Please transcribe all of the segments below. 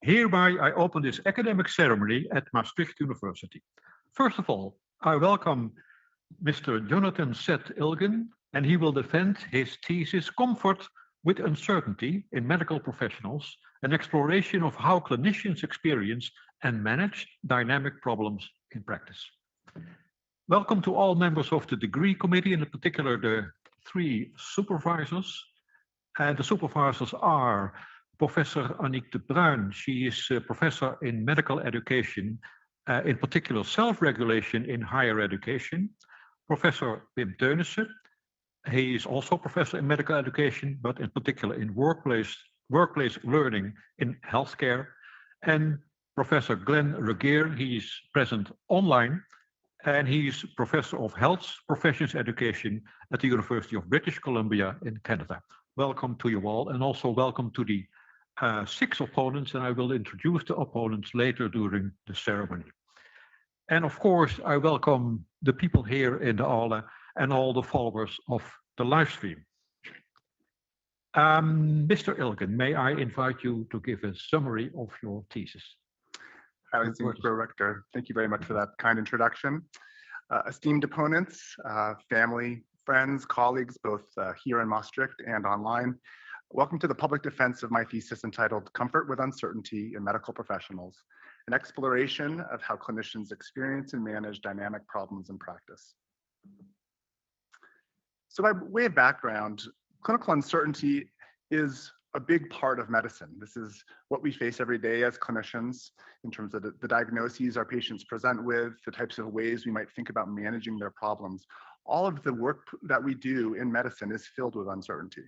Hereby, I open this academic ceremony at Maastricht University. First of all, I welcome Mr. Jonathan Seth Ilgen, and he will defend his thesis, Comfort with Uncertainty in Medical Professionals, an exploration of how clinicians experience and manage dynamic problems in practice. Welcome to all members of the degree committee, and in particular the three supervisors. And the supervisors are Professor Annick de Bruin. She is a professor in medical education, in particular self-regulation in higher education. Professor Wim Teunissen, he is also professor in medical education, but in particular in workplace learning in healthcare. And Professor Glenn Regeer, he is present online, and he is professor of health professions education at the University of British Columbia in Canada. Welcome to you all, and also welcome to the 6 opponents, and I will introduce the opponents later during the ceremony. And of course, I welcome the people here in the aula and all the followers of the live stream. Mr. Ilgen, may I invite you to give a summary of your thesis? Highly esteemed Rector, thank you very much for that kind introduction. Esteemed opponents, family, friends, colleagues, both here in Maastricht and online, welcome to the public defense of my thesis entitled Comfort with Uncertainty in Medical Professionals, an exploration of how clinicians experience and manage dynamic problems in practice. So by way of background, clinical uncertainty is a big part of medicine. This is what we face every day as clinicians in terms of the diagnoses our patients present with, the types of ways we might think about managing their problems. All of the work that we do in medicine is filled with uncertainty.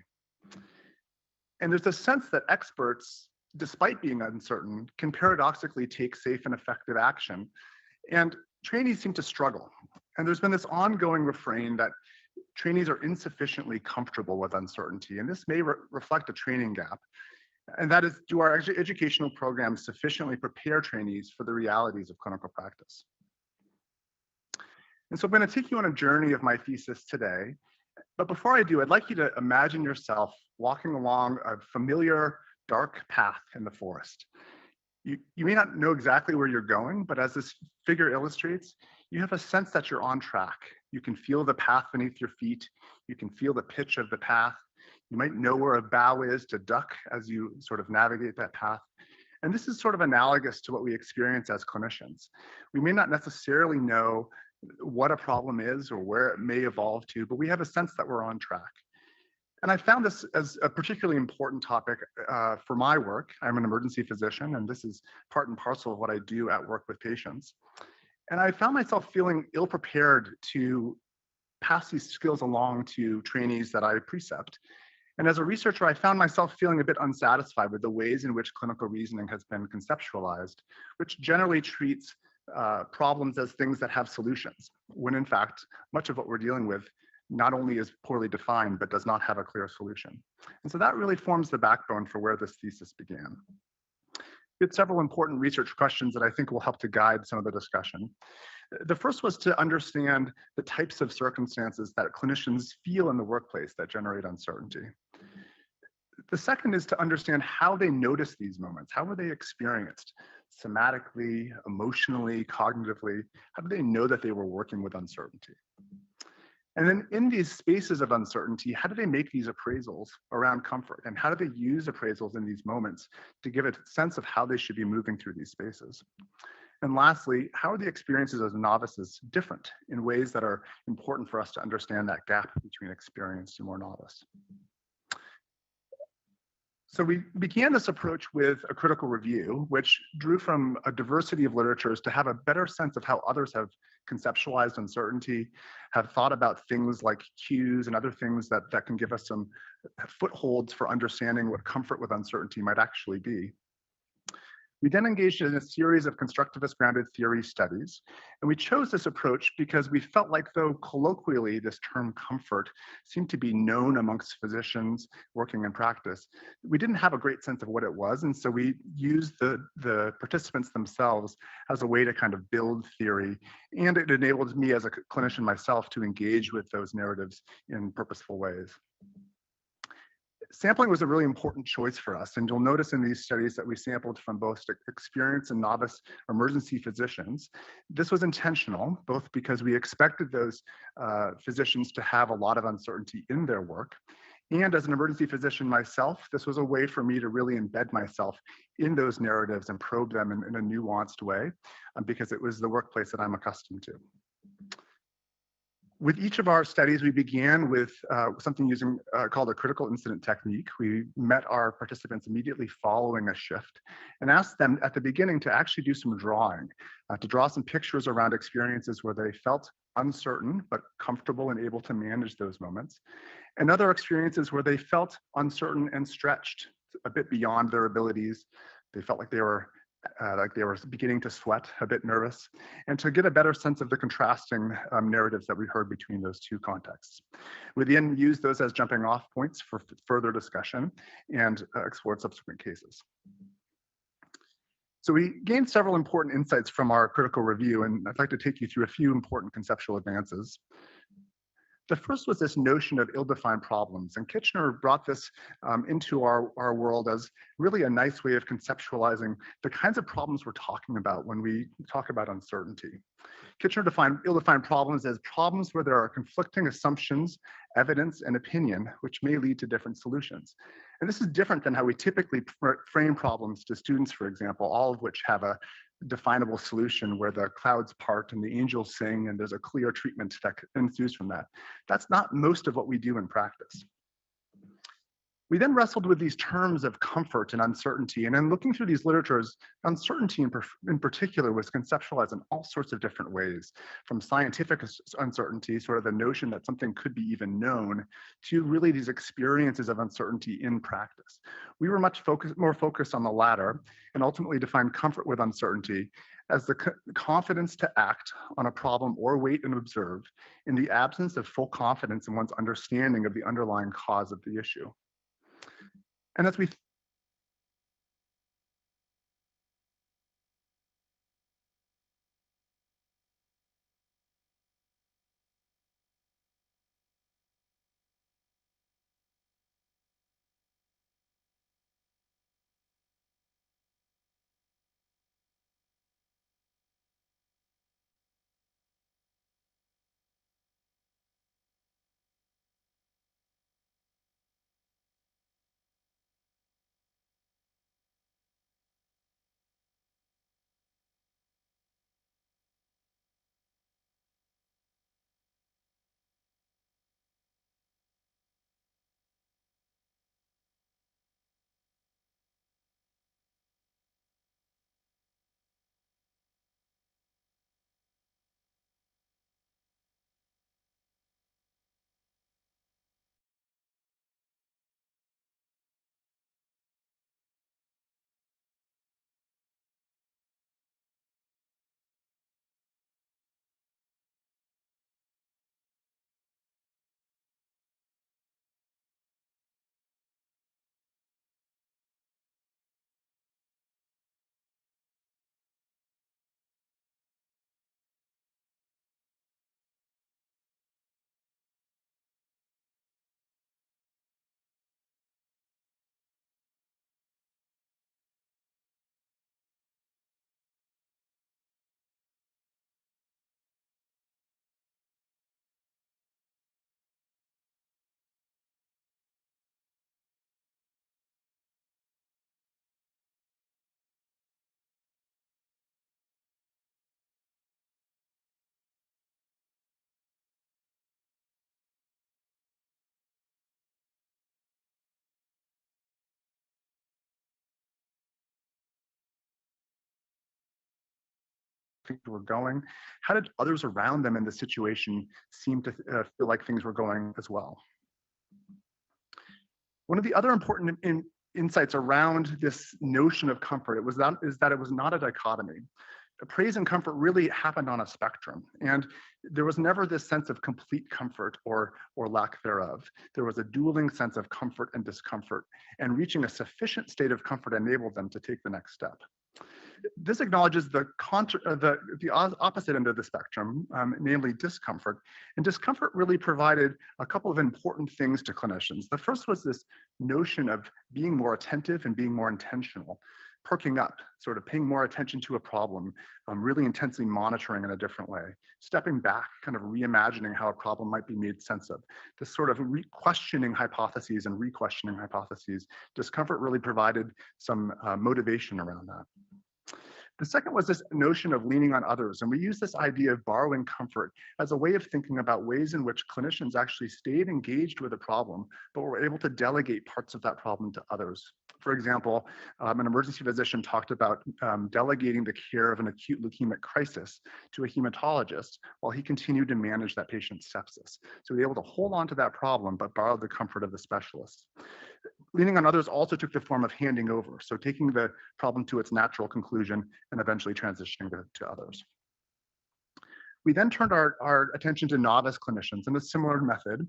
And there's a sense that experts, despite being uncertain, can paradoxically take safe and effective action. And trainees seem to struggle. And there's been this ongoing refrain that trainees are insufficiently comfortable with uncertainty, and this may reflect a training gap. And that is, do our educational programs sufficiently prepare trainees for the realities of clinical practice? And so I'm going to take you on a journey of my thesis today. But before I do, I'd like you to imagine yourself walking along a familiar dark path in the forest. You may not know exactly where you're going, but as this figure illustrates, you have a sense that you're on track. You can feel the path beneath your feet. You can feel the pitch of the path. You might know where a bough is to duck as you sort of navigate that path. And this is sort of analogous to what we experience as clinicians. We may not necessarily know what a problem is or where it may evolve to, but we have a sense that we're on track. And I found this as a particularly important topic for my work. I'm an emergency physician, and this is part and parcel of what I do at work with patients. And I found myself feeling ill-prepared to pass these skills along to trainees that I precept. And as a researcher, I found myself feeling a bit unsatisfied with the ways in which clinical reasoning has been conceptualized, which generally treats problems as things that have solutions, when in fact, much of what we're dealing with not only is poorly defined, but does not have a clear solution. And so that really forms the backbone for where this thesis began. We had several important research questions that I think will help to guide some of the discussion. The first was to understand the types of circumstances that clinicians feel in the workplace that generate uncertainty. The second is to understand how they notice these moments. How were they experienced? Somatically, emotionally, cognitively? How do they know that they were working with uncertainty? And then in these spaces of uncertainty, how do they make these appraisals around comfort? And how do they use appraisals in these moments to give a sense of how they should be moving through these spaces? And lastly, how are the experiences as novices different in ways that are important for us to understand that gap between experienced and more novice? So we began this approach with a critical review, which drew from a diversity of literatures to have a better sense of how others have conceptualized uncertainty, have thought about things like cues and other things that can give us some footholds for understanding what comfort with uncertainty might actually be. We then engaged in a series of constructivist grounded theory studies, and we chose this approach because we felt like, though colloquially this term comfort seemed to be known amongst physicians working in practice, we didn't have a great sense of what it was, and so we used the participants themselves as a way to kind of build theory, and it enabled me as a clinician myself to engage with those narratives in purposeful ways. Sampling was a really important choice for us, and you'll notice in these studies that we sampled from both experienced and novice emergency physicians. This was intentional, both because we expected those physicians to have a lot of uncertainty in their work, and as an emergency physician myself, this was a way for me to really embed myself in those narratives and probe them in a nuanced way, because it was the workplace that I'm accustomed to. With each of our studies, we began with something using called a critical incident technique. We met our participants immediately following a shift and asked them at the beginning to actually do some drawing, to draw some pictures around experiences where they felt uncertain but comfortable and able to manage those moments, and other experiences where they felt uncertain and stretched a bit beyond their abilities. They felt like they were beginning to sweat, a bit nervous, and to get a better sense of the contrasting narratives that we heard between those two contexts. We then used those as jumping off points for further discussion and explored subsequent cases. So we gained several important insights from our critical review, and I'd like to take you through a few important conceptual advances. The first was this notion of ill-defined problems, and Kitchener brought this into our world as really a nice way of conceptualizing the kinds of problems we're talking about when we talk about uncertainty. Kitchener defined ill-defined problems as problems where there are conflicting assumptions, evidence, and opinion, which may lead to different solutions. And this is different than how we typically frame problems to students, for example, all of which have a definable solution where the clouds part and the angels sing and there's a clear treatment that ensues from that. That's not most of what we do in practice. We then wrestled with these terms of comfort and uncertainty, and in looking through these literatures, uncertainty in particular was conceptualized in all sorts of different ways, from scientific uncertainty, sort of the notion that something could be even known, to really these experiences of uncertainty in practice. We were much more focused on the latter, and ultimately defined comfort with uncertainty as the confidence to act on a problem or wait and observe in the absence of full confidence in one's understanding of the underlying cause of the issue. And as we were going, how did others around them in the situation seem to feel like things were going as well? One of the other important insights around this notion of comfort is that it was not a dichotomy. Praise and comfort really happened on a spectrum, and there was never this sense of complete comfort or lack thereof. There was a dueling sense of comfort and discomfort, and reaching a sufficient state of comfort enabled them to take the next step. This acknowledges the opposite end of the spectrum, namely discomfort. And discomfort really provided a couple of important things to clinicians. The first was this notion of being more attentive and being more intentional, perking up, sort of paying more attention to a problem, really intensely monitoring in a different way, stepping back, kind of reimagining how a problem might be made sense of, this sort of questioning hypotheses and re-questioning hypotheses. Discomfort really provided some motivation around that. The second was this notion of leaning on others. And we use this idea of borrowing comfort as a way of thinking about ways in which clinicians actually stayed engaged with a problem, but were able to delegate parts of that problem to others. For example, an emergency physician talked about delegating the care of an acute leukemic crisis to a hematologist while he continued to manage that patient's sepsis. So he was able to hold on to that problem, but borrow the comfort of the specialist. Leaning on others also took the form of handing over, so taking the problem to its natural conclusion and eventually transitioning to others. We then turned our attention to novice clinicians in a similar method.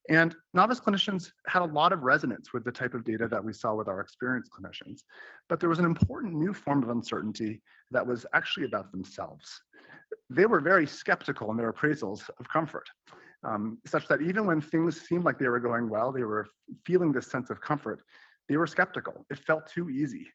And novice clinicians had a lot of resonance with the type of data that we saw with our experienced clinicians. But there was an important new form of uncertainty that was actually about themselves. They were very skeptical in their appraisals of comfort, such that even when things seemed like they were going well, they were feeling this sense of comfort, they were skeptical. It felt too easy.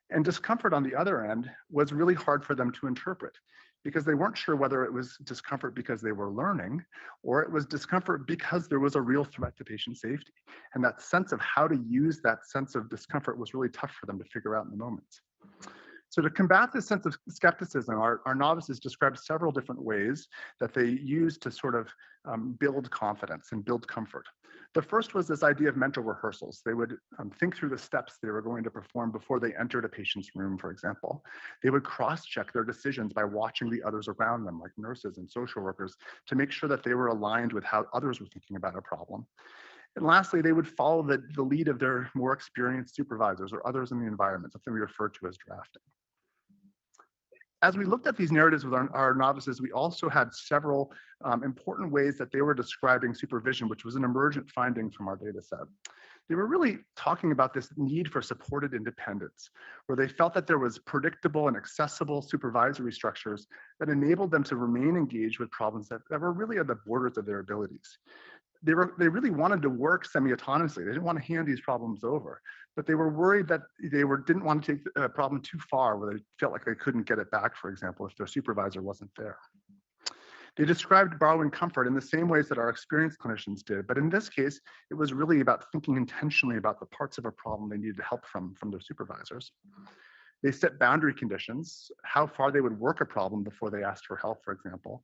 And discomfort on the other end was really hard for them to interpret, because they weren't sure whether it was discomfort because they were learning, or it was discomfort because there was a real threat to patient safety. And that sense of how to use that sense of discomfort was really tough for them to figure out in the moment. So to combat this sense of skepticism, our novices described several different ways that they used to sort of build confidence and build comfort. The first was this idea of mental rehearsals. They would think through the steps they were going to perform before they entered a patient's room, for example. They would cross-check their decisions by watching the others around them, like nurses and social workers, to make sure that they were aligned with how others were thinking about a problem. And lastly, they would follow the lead of their more experienced supervisors or others in the environment, something we refer to as drafting. As we looked at these narratives with our novices, we also had several important ways that they were describing supervision, which was an emergent finding from our data set. They were really talking about this need for supported independence, where they felt that there was predictable and accessible supervisory structures that enabled them to remain engaged with problems that were really at the borders of their abilities. They really wanted to work semi-autonomously. They didn't want to hand these problems over, but they were worried that they didn't want to take a problem too far where they felt like they couldn't get it back, for example, if their supervisor wasn't there. They described borrowing comfort in the same ways that our experienced clinicians did, but in this case, it was really about thinking intentionally about the parts of a problem they needed help from their supervisors. They set boundary conditions, how far they would work a problem before they asked for help, for example.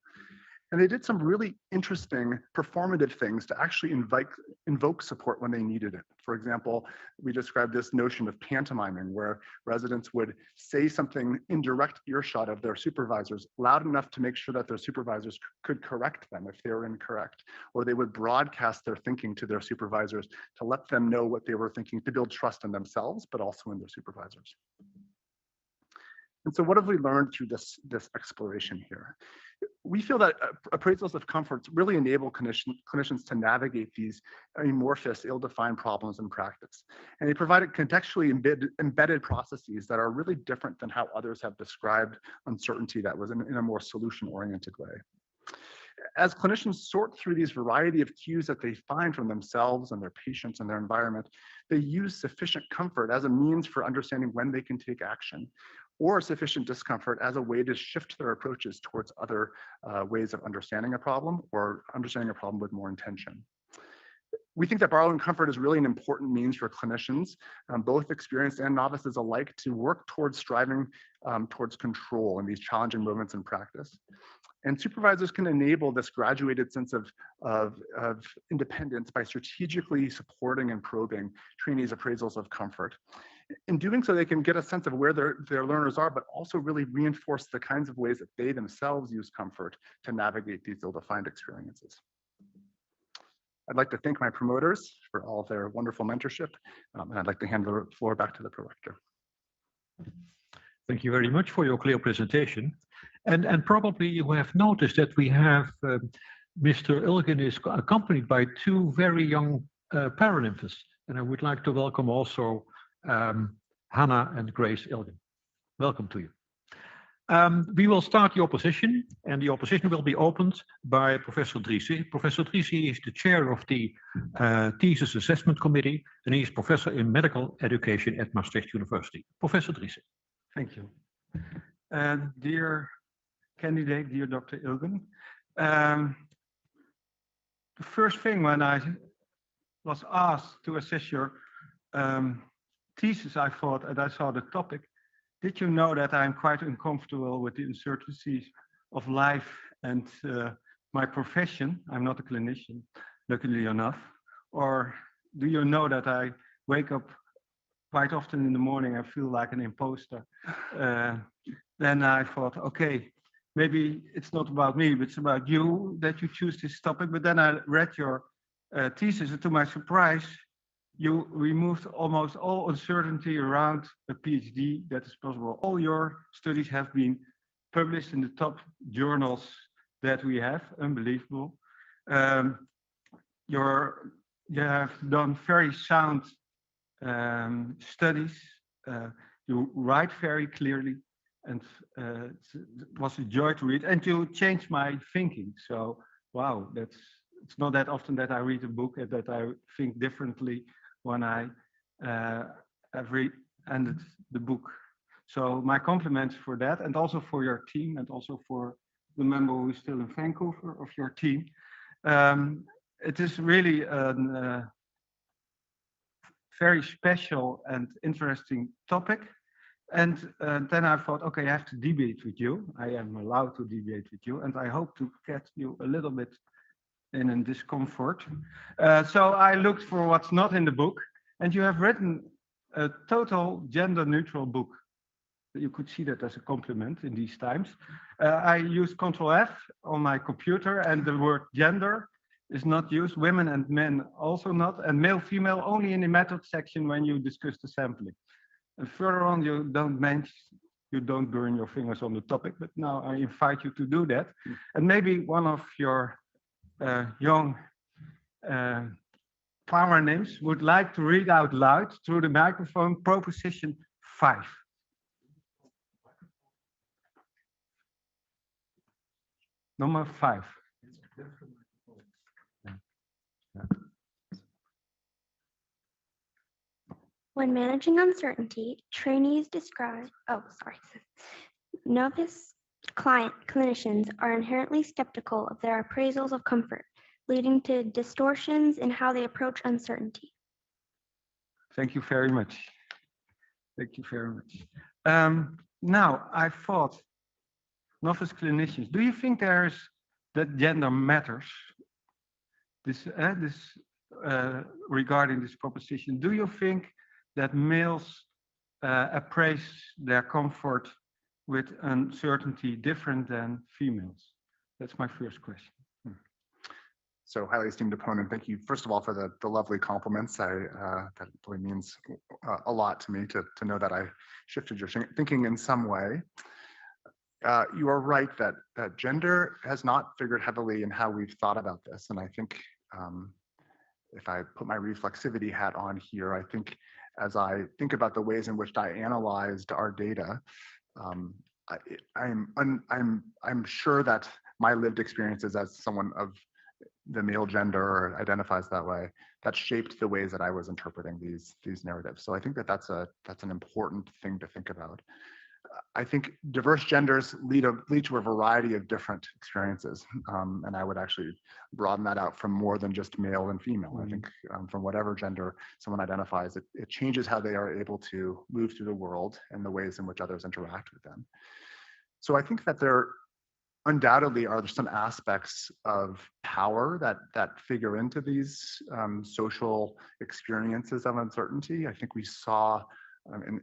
And they did some really interesting performative things to actually invoke support when they needed it. For example, we described this notion of pantomiming, where residents would say something in direct earshot of their supervisors, loud enough to make sure that their supervisors could correct them if they were incorrect. Or they would broadcast their thinking to their supervisors to let them know what they were thinking, to build trust in themselves, but also in their supervisors. And so what have we learned through this exploration here? We feel that appraisals of comfort really enable clinicians to navigate these amorphous, ill-defined problems in practice. And they provided contextually embedded processes that are really different than how others have described uncertainty that was in a more solution-oriented way. As clinicians sort through these variety of cues that they find from themselves and their patients and their environment, they use sufficient comfort as a means for understanding when they can take action, or sufficient discomfort as a way to shift their approaches towards other ways of understanding a problem or understanding a problem with more intention. We think that borrowing comfort is really an important means for clinicians, both experienced and novices alike, to work towards striving towards control in these challenging moments in practice. And supervisors can enable this graduated sense of independence by strategically supporting and probing trainees' appraisals of comfort. In doing so, they can get a sense of where their learners are, but also really reinforce the kinds of ways that they themselves use comfort to navigate these ill-defined experiences. I'd like to thank my promoters for all of their wonderful mentorship, and I'd like to hand the floor back to the prorector. Thank you very much for your clear presentation. And probably you have noticed that we have Mr. Ilgen is accompanied by two very young Paralympians. And I would like to welcome also Hannah and Grace Ilgen. Welcome to you. We will start the opposition, and the opposition will be opened by Professor Driese. Professor Driese is the chair of the Thesis Assessment Committee, and he is professor in medical education at Maastricht University. Professor Driese. Thank you. Dear candidate, dear Dr. Ilgen, the first thing when I was asked to assess your thesis, I thought, and I saw the topic, did you know that I'm quite uncomfortable with the uncertainties of life and my profession? I'm not a clinician, luckily enough. Or do you know that I wake up quite often in the morning, I feel like an imposter? Then I thought, okay, maybe it's not about me, but it's about you that you choose this topic. But then I read your thesis, and to my surprise, you removed almost all uncertainty around a PhD that is possible. All your studies have been published in the top journals that we have, unbelievable. You have done very sound studies. You write very clearly, and it was a joy to read. And you changed my thinking. So, wow, it's not that often that I read a book and that I think differently when I have ended the book. So my compliments for that, and also for your team, and also for the member who is still in Vancouver of your team. It is really a very special and interesting topic. And then I thought, okay, I have to debate with you. I am allowed to debate with you, and I hope to get you a little bit in a discomfort. So I looked for what's not in the book, and you have written a total gender-neutral book. You could see that as a compliment in these times. I used Control F on my computer, and the word gender is not used. Women and men also not, and male, female only in the method section when you discuss the sampling. And further on, you don't burn your fingers on the topic, but now I invite you to do that. And maybe one of your young power names would like to read out loud through the microphone proposition 5. Number 5. When managing uncertainty, trainees novice clinicians are inherently skeptical of their appraisals of comfort, leading to distortions in how they approach uncertainty. Thank you very much. Thank you very much. Now, I thought, novice clinicians, do you think that gender matters? Regarding this proposition, do you think that males appraise their comfort with uncertainty different than females? That's my first question. So, highly esteemed opponent, thank you first of all for the lovely compliments. That really means a lot to me to know that I shifted your thinking in some way. You are right that gender has not figured heavily in how we've thought about this, and I think if I put my reflexivity hat on here, I think as I think about the ways in which I analyzed our data, I'm sure that my lived experiences as someone of the male gender or identifies that way, that shaped the ways that I was interpreting these narratives. So I think that's an important thing to think about. I think diverse genders lead to a variety of different experiences, and I would actually broaden that out from more than just male and female. I think from whatever gender someone identifies, it changes how they are able to move through the world and the ways in which others interact with them. So I think that there undoubtedly are some aspects of power that figure into these social experiences of uncertainty. I think we saw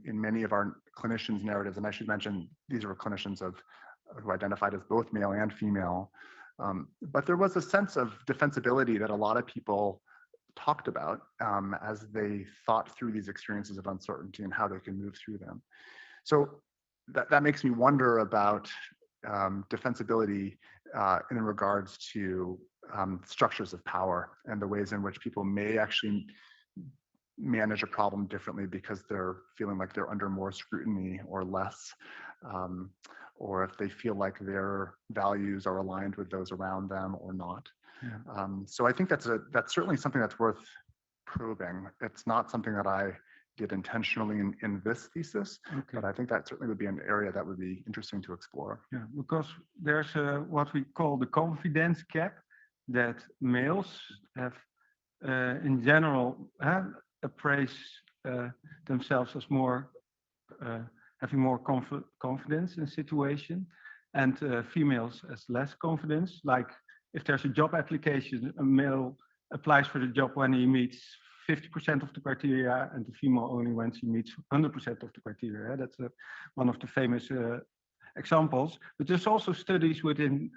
in many of our clinicians' narratives, and I should mention these are clinicians who identified as both male and female, but there was a sense of defensibility that a lot of people talked about as they thought through these experiences of uncertainty and how they can move through them. So that makes me wonder about defensibility in regards to structures of power and the ways in which people may actually manage a problem differently because they're feeling like they're under more scrutiny or less or if they feel like their values are aligned with those around them or not. Yeah. So I think that's certainly something that's worth probing. It's not something that I did intentionally in this thesis, Okay. but I think that certainly would be an area that would be interesting to explore. Yeah, because there's what we call the confidence gap, that males have, in general, appraise themselves as more having more confidence in a situation, and females as less confidence. Like if there's a job application, a male applies for the job when he meets 50% of the criteria, and the female only when she meets 100% of the criteria. That's one of the famous examples. But there's also studies within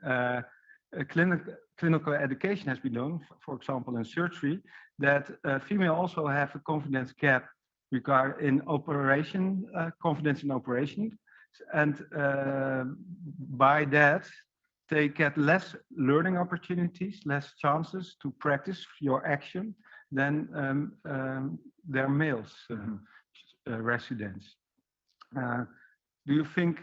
clinical education has been done, for example, in surgery, that female also have a confidence gap in operation, confidence in operation, and by that they get less learning opportunities, less chances to practice your action than their males residents. Do you think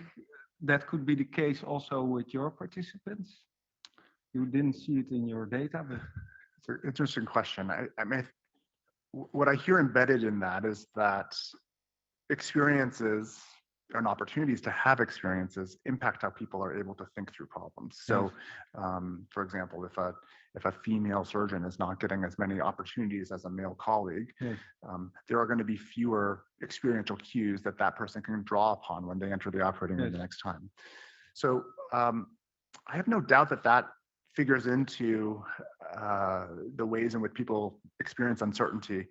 that could be the case also with your participants? You didn't see it in your data, but it's an interesting question. I mean, what I hear embedded in that is that experiences and opportunities to have experiences impact how people are able to think through problems. So, for example, if a female surgeon is not getting as many opportunities as a male colleague, there are going to be fewer experiential cues that person can draw upon when they enter the operating room the next time. So, I have no doubt that figures into the ways in which people experience uncertainty.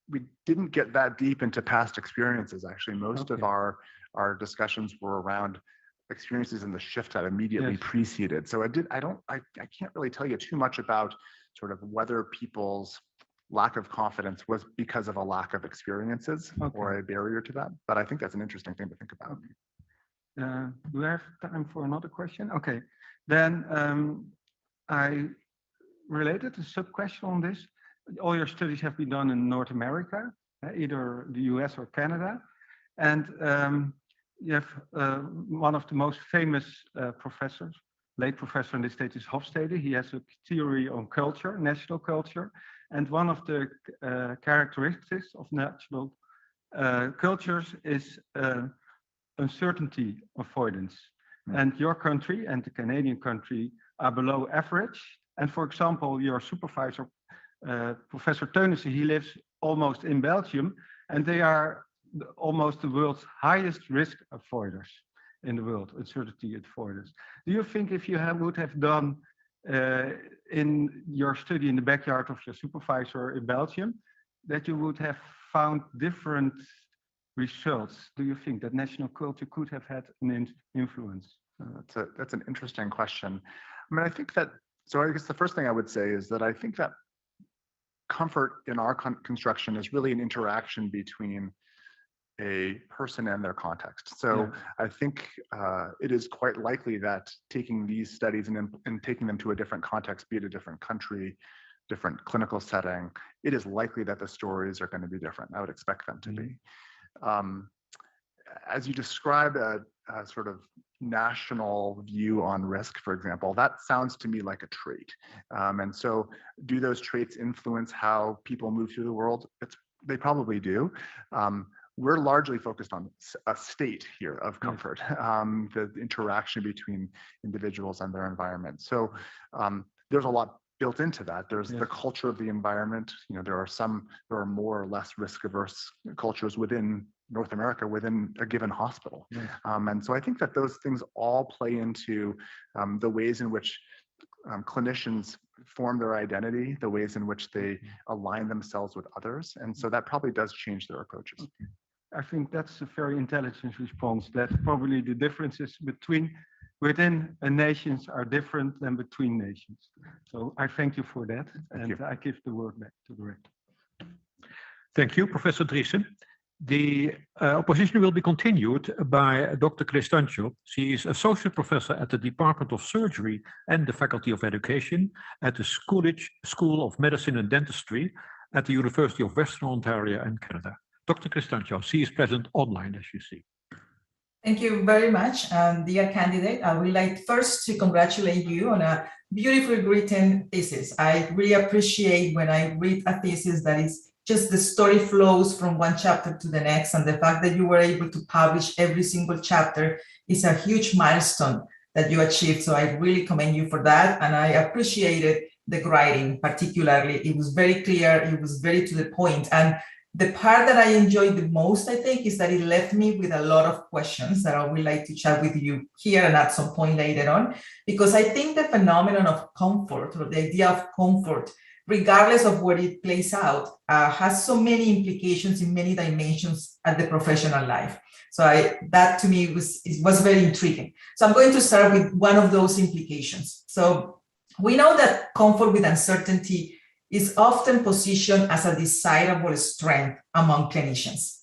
We didn't get that deep into past experiences. Actually, most of our discussions were around experiences in the shift that immediately preceded. So I can't really tell you too much about sort of whether people's lack of confidence was because of a lack of experiences or a barrier to that. But I think that's an interesting thing to think about. Do we have time for another question? Okay, then I related a sub-question on this. All your studies have been done in North America, either the US or Canada. And you have one of the most famous professors, late professor in the States, is Hofstede. He has a theory on culture, national culture. And one of the characteristics of national cultures is uncertainty avoidance. And your country and the Canadian country are below average. And for example, your supervisor, Professor Teunissen, he lives almost in Belgium, and they are almost the world's highest risk avoiders in the world, uncertainty avoiders. Do you think if you would have done in your study in the backyard of your supervisor in Belgium, that you would have found different results? Do you think that national culture could have had an influence? That's an interesting question. I mean, I think that, so I guess the first thing I would say is that I think that comfort in our construction is really an interaction between a person and their context. So I think it is quite likely that taking these studies and taking them to a different context, be it a different country, different clinical setting, it is likely that the stories are going to be different. I would expect them to be. As you describe a sort of national view on risk, for example, that sounds to me like a trait. And so do those traits influence how people move through the world? They probably do. We're largely focused on a state here of comfort, the interaction between individuals and their environment. So there's a lot built into that. There's the culture of the environment. You know, there are more or less risk-averse cultures within North America, within a given hospital. And so I think that those things all play into the ways in which clinicians form their identity, the ways in which they align themselves with others. And so that probably does change their approaches. I think that's a very intelligent response, that probably the differences within nations are different than between nations. So I thank you for that. And I give the word back to the rector. Thank you, Professor Driessen. The opposition will be continued by Dr. Cristancio. She is Associate Professor at the Department of Surgery and the Faculty of Education at the School of Medicine and Dentistry at the University of Western Ontario and Canada. Dr. Cristancio, she is present online, as you see. Thank you very much, dear candidate. I would like first to congratulate you on a beautifully written thesis. I really appreciate when I read a thesis that is just the story flows from one chapter to the next, and the fact that you were able to publish every single chapter is a huge milestone that you achieved. So I really commend you for that, and I appreciated the writing particularly. It was very clear, it was very to the point, and the part that I enjoyed the most, I think, is that it left me with a lot of questions that I would like to chat with you here and at some point later on, because I think the phenomenon of comfort, or the idea of comfort, regardless of where it plays out, has so many implications in many dimensions at the professional life. So that to me was very intriguing. So I'm going to start with one of those implications. So we know that comfort with uncertainty is often positioned as a desirable strength among clinicians.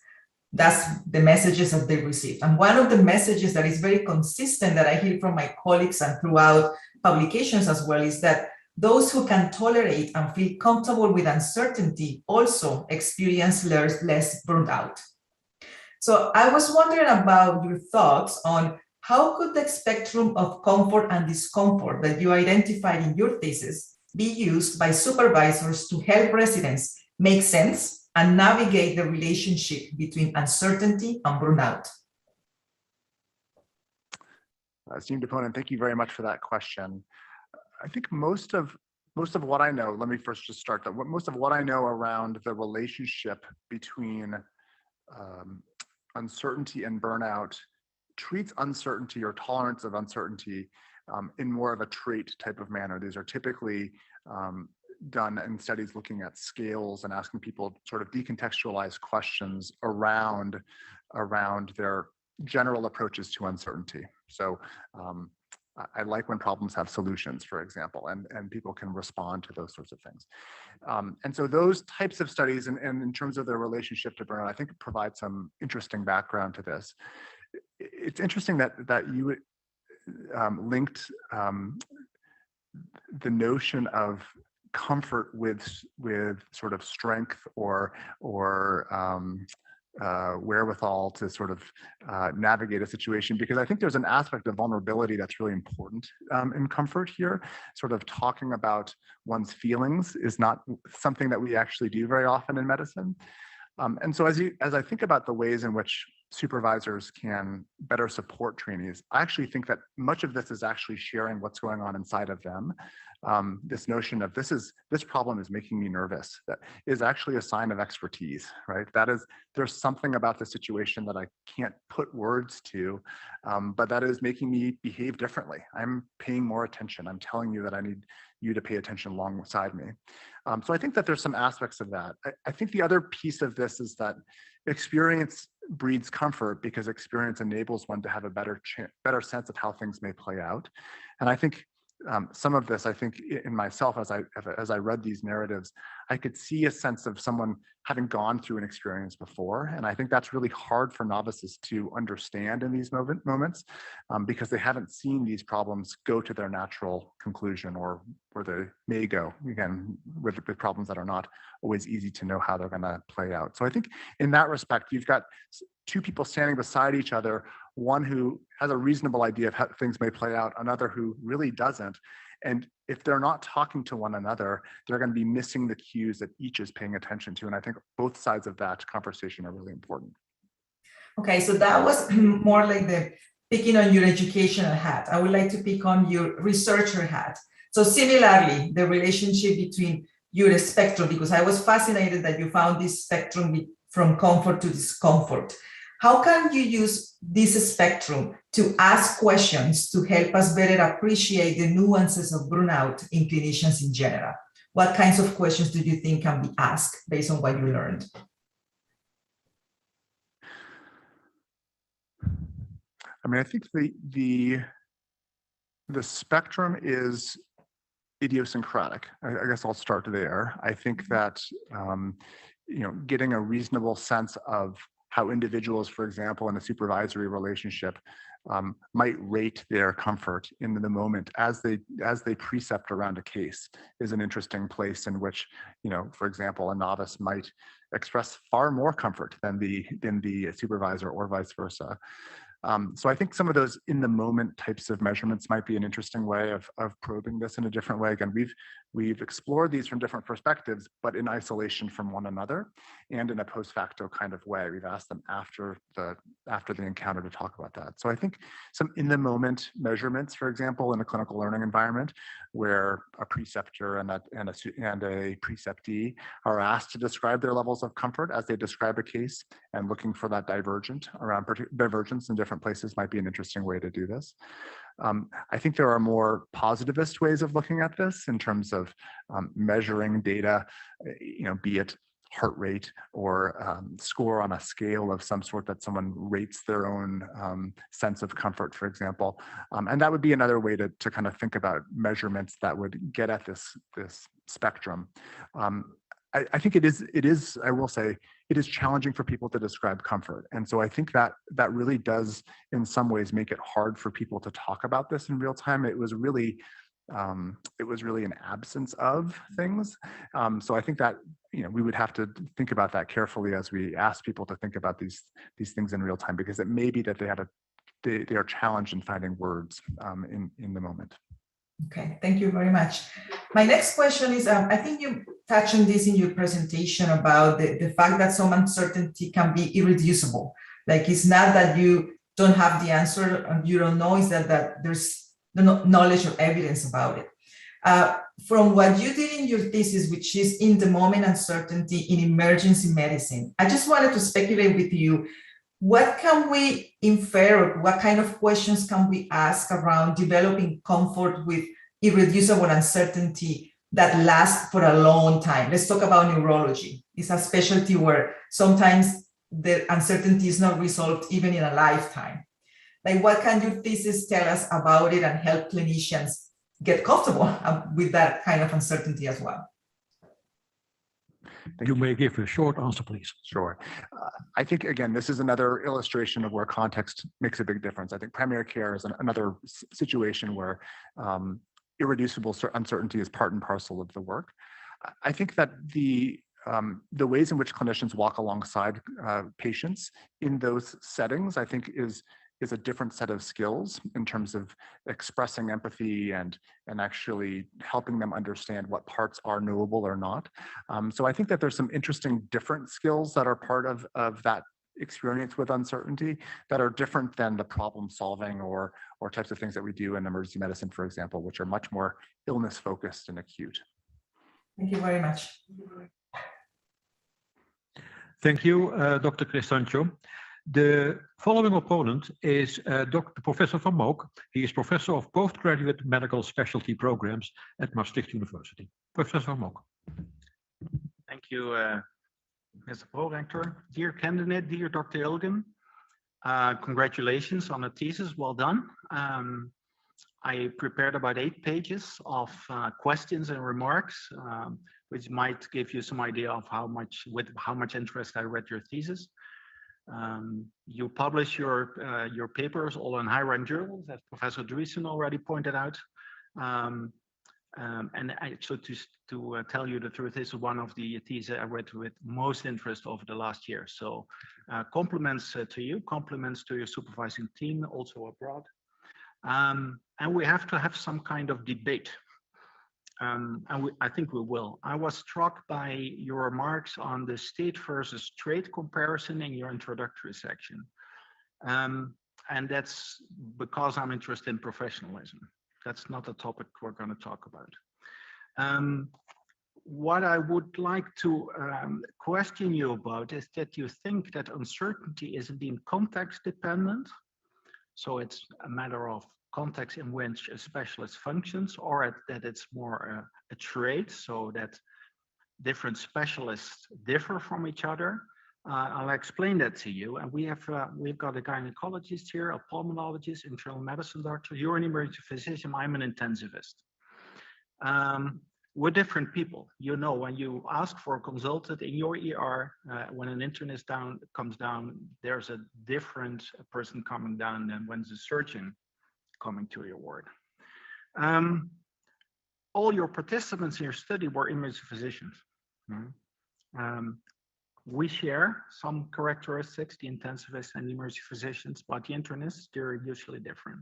That's the messages that they receive. And one of the messages that is very consistent that I hear from my colleagues and throughout publications as well is that those who can tolerate and feel comfortable with uncertainty also experience less burnout. So I was wondering about your thoughts on how could the spectrum of comfort and discomfort that you identified in your thesis be used by supervisors to help residents make sense and navigate the relationship between uncertainty and burnout? Esteemed opponent, thank you very much for that question. I think most of what I know, let me first just start that. Most of what I know around the relationship between uncertainty and burnout treats uncertainty or tolerance of uncertainty in more of a trait type of manner. These are typically done in studies looking at scales and asking people sort of decontextualize questions around their general approaches to uncertainty. So I like when problems have solutions, for example, and people can respond to those sorts of things. And so those types of studies, and in terms of their relationship to burnout, I think provide some interesting background to this. It's interesting that you linked the notion of comfort with sort of strength or wherewithal to sort of navigate a situation, because I think there's an aspect of vulnerability that's really important in comfort here. Sort of talking about one's feelings is not something that we actually do very often in medicine. And so as I think about the ways in which supervisors can better support trainees, I actually think that much of this is actually sharing what's going on inside of them. This notion of this problem is making me nervous, that is actually a sign of expertise, right? That is, there's something about the situation that I can't put words to, but that is making me behave differently. I'm paying more attention. I'm telling you that I need you to pay attention alongside me. So I think that there's some aspects of that. I think the other piece of this is that experience breeds comfort because experience enables one to have a better sense of how things may play out. And I think some of this, I think in myself, as I read these narratives, I could see a sense of someone having gone through an experience before. And I think that's really hard for novices to understand in these moments because they haven't seen these problems go to their natural conclusion, or where they may go, again, with problems that are not always easy to know how they're going to play out. So I think in that respect, you've got two people standing beside each other, one who has a reasonable idea of how things may play out, another who really doesn't. And if they're not talking to one another, they're going to be missing the cues that each is paying attention to. And I think both sides of that conversation are really important. Okay, so that was more like the picking on your educational hat. I would like to pick on your researcher hat. So similarly, the relationship between your spectrum, because I was fascinated that you found this spectrum from comfort to discomfort. How can you use this spectrum to ask questions to help us better appreciate the nuances of burnout in clinicians in general? What kinds of questions do you think can be asked based on what you learned? I mean, I think the spectrum is idiosyncratic. I guess I'll start there. I think that getting a reasonable sense of how individuals, for example, in a supervisory relationship, might rate their comfort in the moment as they precept around a case is an interesting place in which, for example, a novice might express far more comfort than the supervisor, or vice versa. So I think some of those in the moment types of measurements might be an interesting way of probing this in a different way. Again, we've explored these from different perspectives, but in isolation from one another and in a post facto kind of way. We've asked them after the encounter to talk about that. So I think some in the moment measurements, for example, in a clinical learning environment where a preceptor and a preceptee are asked to describe their levels of comfort as they describe a case, and looking for that divergence in different places might be an interesting way to do this. I think there are more positivist ways of looking at this in terms of measuring data, be it heart rate or score on a scale of some sort that someone rates their own sense of comfort, for example. And that would be another way to kind of think about measurements that would get at this spectrum. I think it is, I will say, it is challenging for people to describe comfort. And so I think that really does, in some ways, make it hard for people to talk about this in real time. It was really an absence of things. So I think that we would have to think about that carefully as we ask people to think about these things in real time, because it may be that they are challenged in finding words in the moment. Okay, thank you very much. My next question is, I think you touched on this in your presentation about the fact that some uncertainty can be irreducible. Like, it's not that you don't have the answer and you don't know, it's that there's no knowledge or evidence about it. From what you did in your thesis, which is in the moment uncertainty in emergency medicine, I just wanted to speculate with you, what can we infer, what kind of questions can we ask around developing comfort with irreducible uncertainty that lasts for a long time? Let's talk about neurology. It's a specialty where sometimes the uncertainty is not resolved even in a lifetime. Like, what can your thesis tell us about it and help clinicians get comfortable with that kind of uncertainty as well? You may give a short answer, please. Sure. I think, again, this is another illustration of where context makes a big difference. I think primary care is another situation where irreducible uncertainty is part and parcel of the work. I think that the ways in which clinicians walk alongside patients in those settings, I think, is a different set of skills in terms of expressing empathy and actually helping them understand what parts are knowable or not. So I think that there's some interesting different skills that are part of that experience with uncertainty that are different than the problem solving or types of things that we do in emergency medicine, for example, which are much more illness focused and acute. Thank you very much. Thank you, Dr. Cristancho. The following opponent is Dr. Professor Van Mook. He is Professor of Postgraduate Medical Specialty Programs at Maastricht University. Professor Van Mook. Thank you, Mr. Pro-Rector. Dear candidate, dear Dr. Ilgen, congratulations on the thesis, well done. I prepared about 8 pages of questions and remarks, which might give you some idea of how much interest I read your thesis. You publish your papers all in high-rank journals, as Professor Driessen already pointed out. And so to tell you the truth, this is one of the theses I read with most interest over the last year. So compliments to you, compliments to your supervising team, also abroad. And we have to have some kind of debate. I think we will. I was struck by your remarks on the state versus trade comparison in your introductory section. And that's because I'm interested in professionalism. That's not a topic we're going to talk about. What I would like to question you about is that you think that uncertainty is indeed context dependent. So it's a matter of context in which a specialist functions, or that it's more a trait, so that different specialists differ from each other. I'll explain that to you. And we've got a gynecologist here, a pulmonologist, internal medicine doctor. You're an emergency physician. I'm an intensivist. We're different people. You know, when you ask for a consultant in your ER, when an internist comes down, there's a different person coming down than when the surgeon coming to your ward. All your participants in your study were emergency physicians. we share some characteristics, the intensivists and the emergency physicians, but the internists, they're usually different.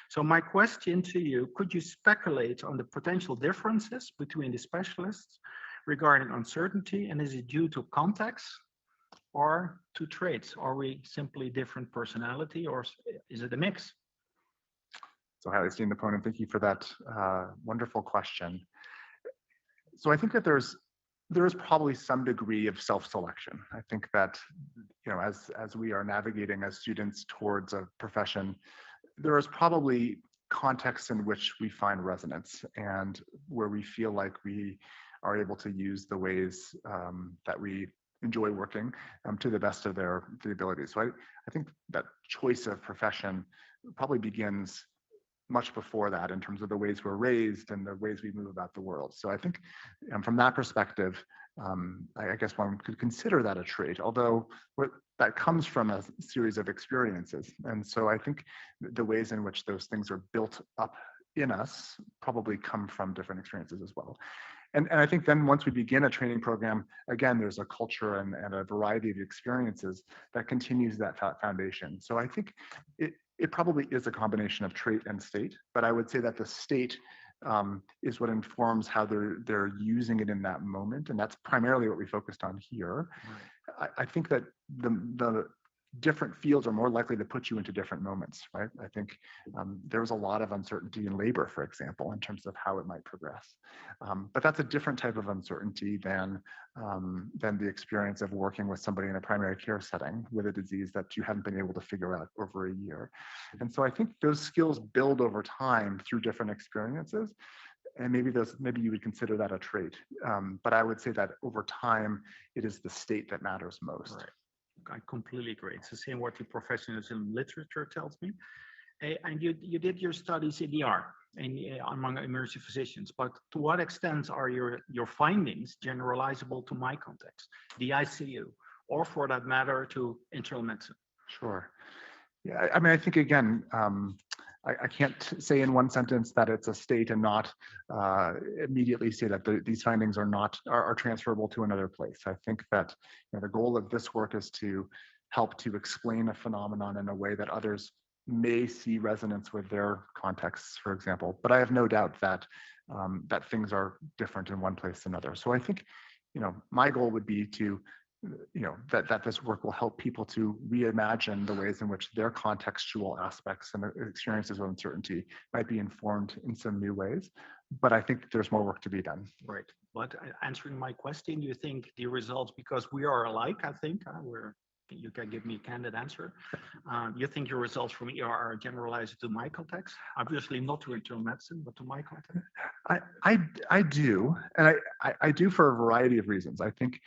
So my question to you, could you speculate on the potential differences between the specialists regarding uncertainty, and is it due to context or to traits? Are we simply different personality, or is it a mix? So highly esteemed opponent, thank you for that wonderful question. So I think that there is probably some degree of self-selection. I think that, you know, as we are navigating as students towards a profession, there is probably contexts in which we find resonance and where we feel like we are able to use the ways that we enjoy working to the best of their abilities. So I think that choice of profession probably begins much before that in terms of the ways we're raised and the ways we move about the world. So I think from that perspective, I guess one could consider that a trait, although that comes from a series of experiences. And so I think the ways in which those things are built up in us probably come from different experiences as well. And I think then once we begin a training program, again, there's a culture and a variety of experiences that continues that foundation. So I think it probably is a combination of trait and state, but I would say that the state is what informs how they're using it in that moment, and that's primarily what we focused on here. Right. I think that the different fields are more likely to put you into different moments, right? I think there was a lot of uncertainty in labor, for example, in terms of how it might progress. But that's a different type of uncertainty than the experience of working with somebody in a primary care setting with a disease that you haven't been able to figure out over a year. And so I think those skills build over time through different experiences. And maybe you would consider that a trait. But I would say that over time, it is the state that matters most. Right. I completely agree. It's the same what the professionalism literature tells me. And you did your studies in ER and among emergency physicians, but to what extent are your findings generalizable to my context, the ICU, or for that matter, to internal medicine? Sure. Yeah, I mean, I think again, I can't say in one sentence that it's a state and not immediately say that these findings are transferable to another place. I think that the goal of this work is to help to explain a phenomenon in a way that others may see resonance with their contexts, for example. But I have no doubt that that things are different in one place than another. So I think my goal would be to that this work will help people to reimagine the ways in which their contextual aspects and experiences of uncertainty might be informed in some new ways. But I think there's more work to be done. Right. But answering my question, do you think the results, because we are alike, I think, you can give me a candid answer. You think your results from ER are generalized to my context? Obviously not to internal medicine, but to my context? I do. And I do for a variety of reasons. I think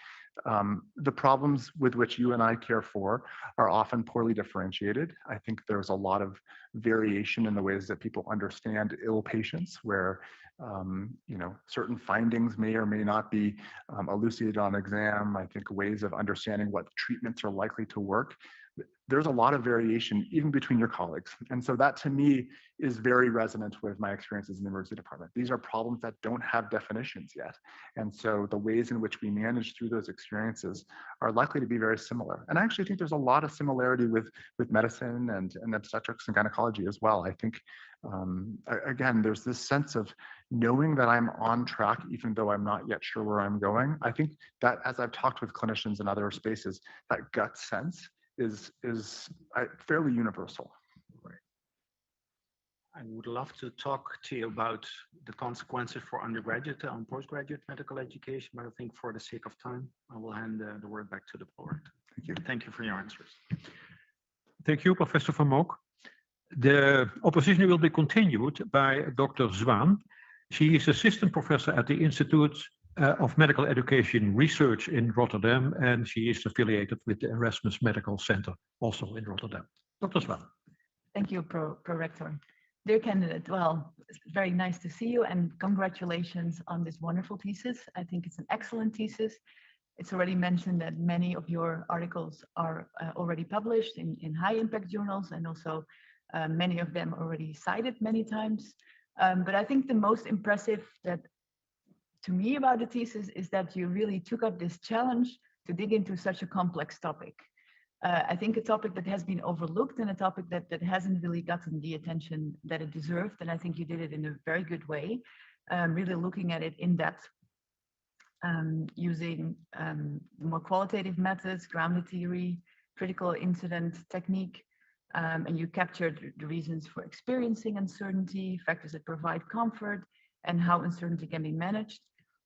the problems with which you and I care for are often poorly differentiated. I think there's a lot of variation in the ways that people understand ill patients, where certain findings may or may not be elucidated on exam. I think ways of understanding what treatments are likely to work. There's a lot of variation even between your colleagues. And so that to me is very resonant with my experiences in the emergency department. These are problems that don't have definitions yet. And so the ways in which we manage through those experiences are likely to be very similar. And I actually think there's a lot of similarity with medicine and obstetrics and gynecology as well. I think, again, there's this sense of knowing that I'm on track, even though I'm not yet sure where I'm going. I think that as I've talked with clinicians in other spaces, that gut sense is fairly universal. Right. I would love to talk to you about the consequences for undergraduate and postgraduate medical education, but I think for the sake of time, I will hand the word back to the board. Thank you. Thank you for your answers. Thank you, Professor Van Mook. The opposition will be continued by Dr. Zwaan. She is assistant professor at the Institute of Medical Education Research in Rotterdam, and she is affiliated with the Erasmus Medical Center, also in Rotterdam. Dr. Zwaan. Thank you, Pro-Rector. Dear candidate, well, it's very nice to see you, and congratulations on this wonderful thesis. I think it's an excellent thesis. It's already mentioned that many of your articles are already published in high impact journals, and also many of them already cited many times. But I think the most impressive to me about the thesis is that you really took up this challenge to dig into such a complex topic. I think a topic that has been overlooked and a topic that hasn't really gotten the attention that it deserved. And I think you did it in a very good way, really looking at it in depth, using more qualitative methods, grounded theory, critical incident technique, and you captured the reasons for experiencing uncertainty, factors that provide comfort, and how uncertainty can be managed.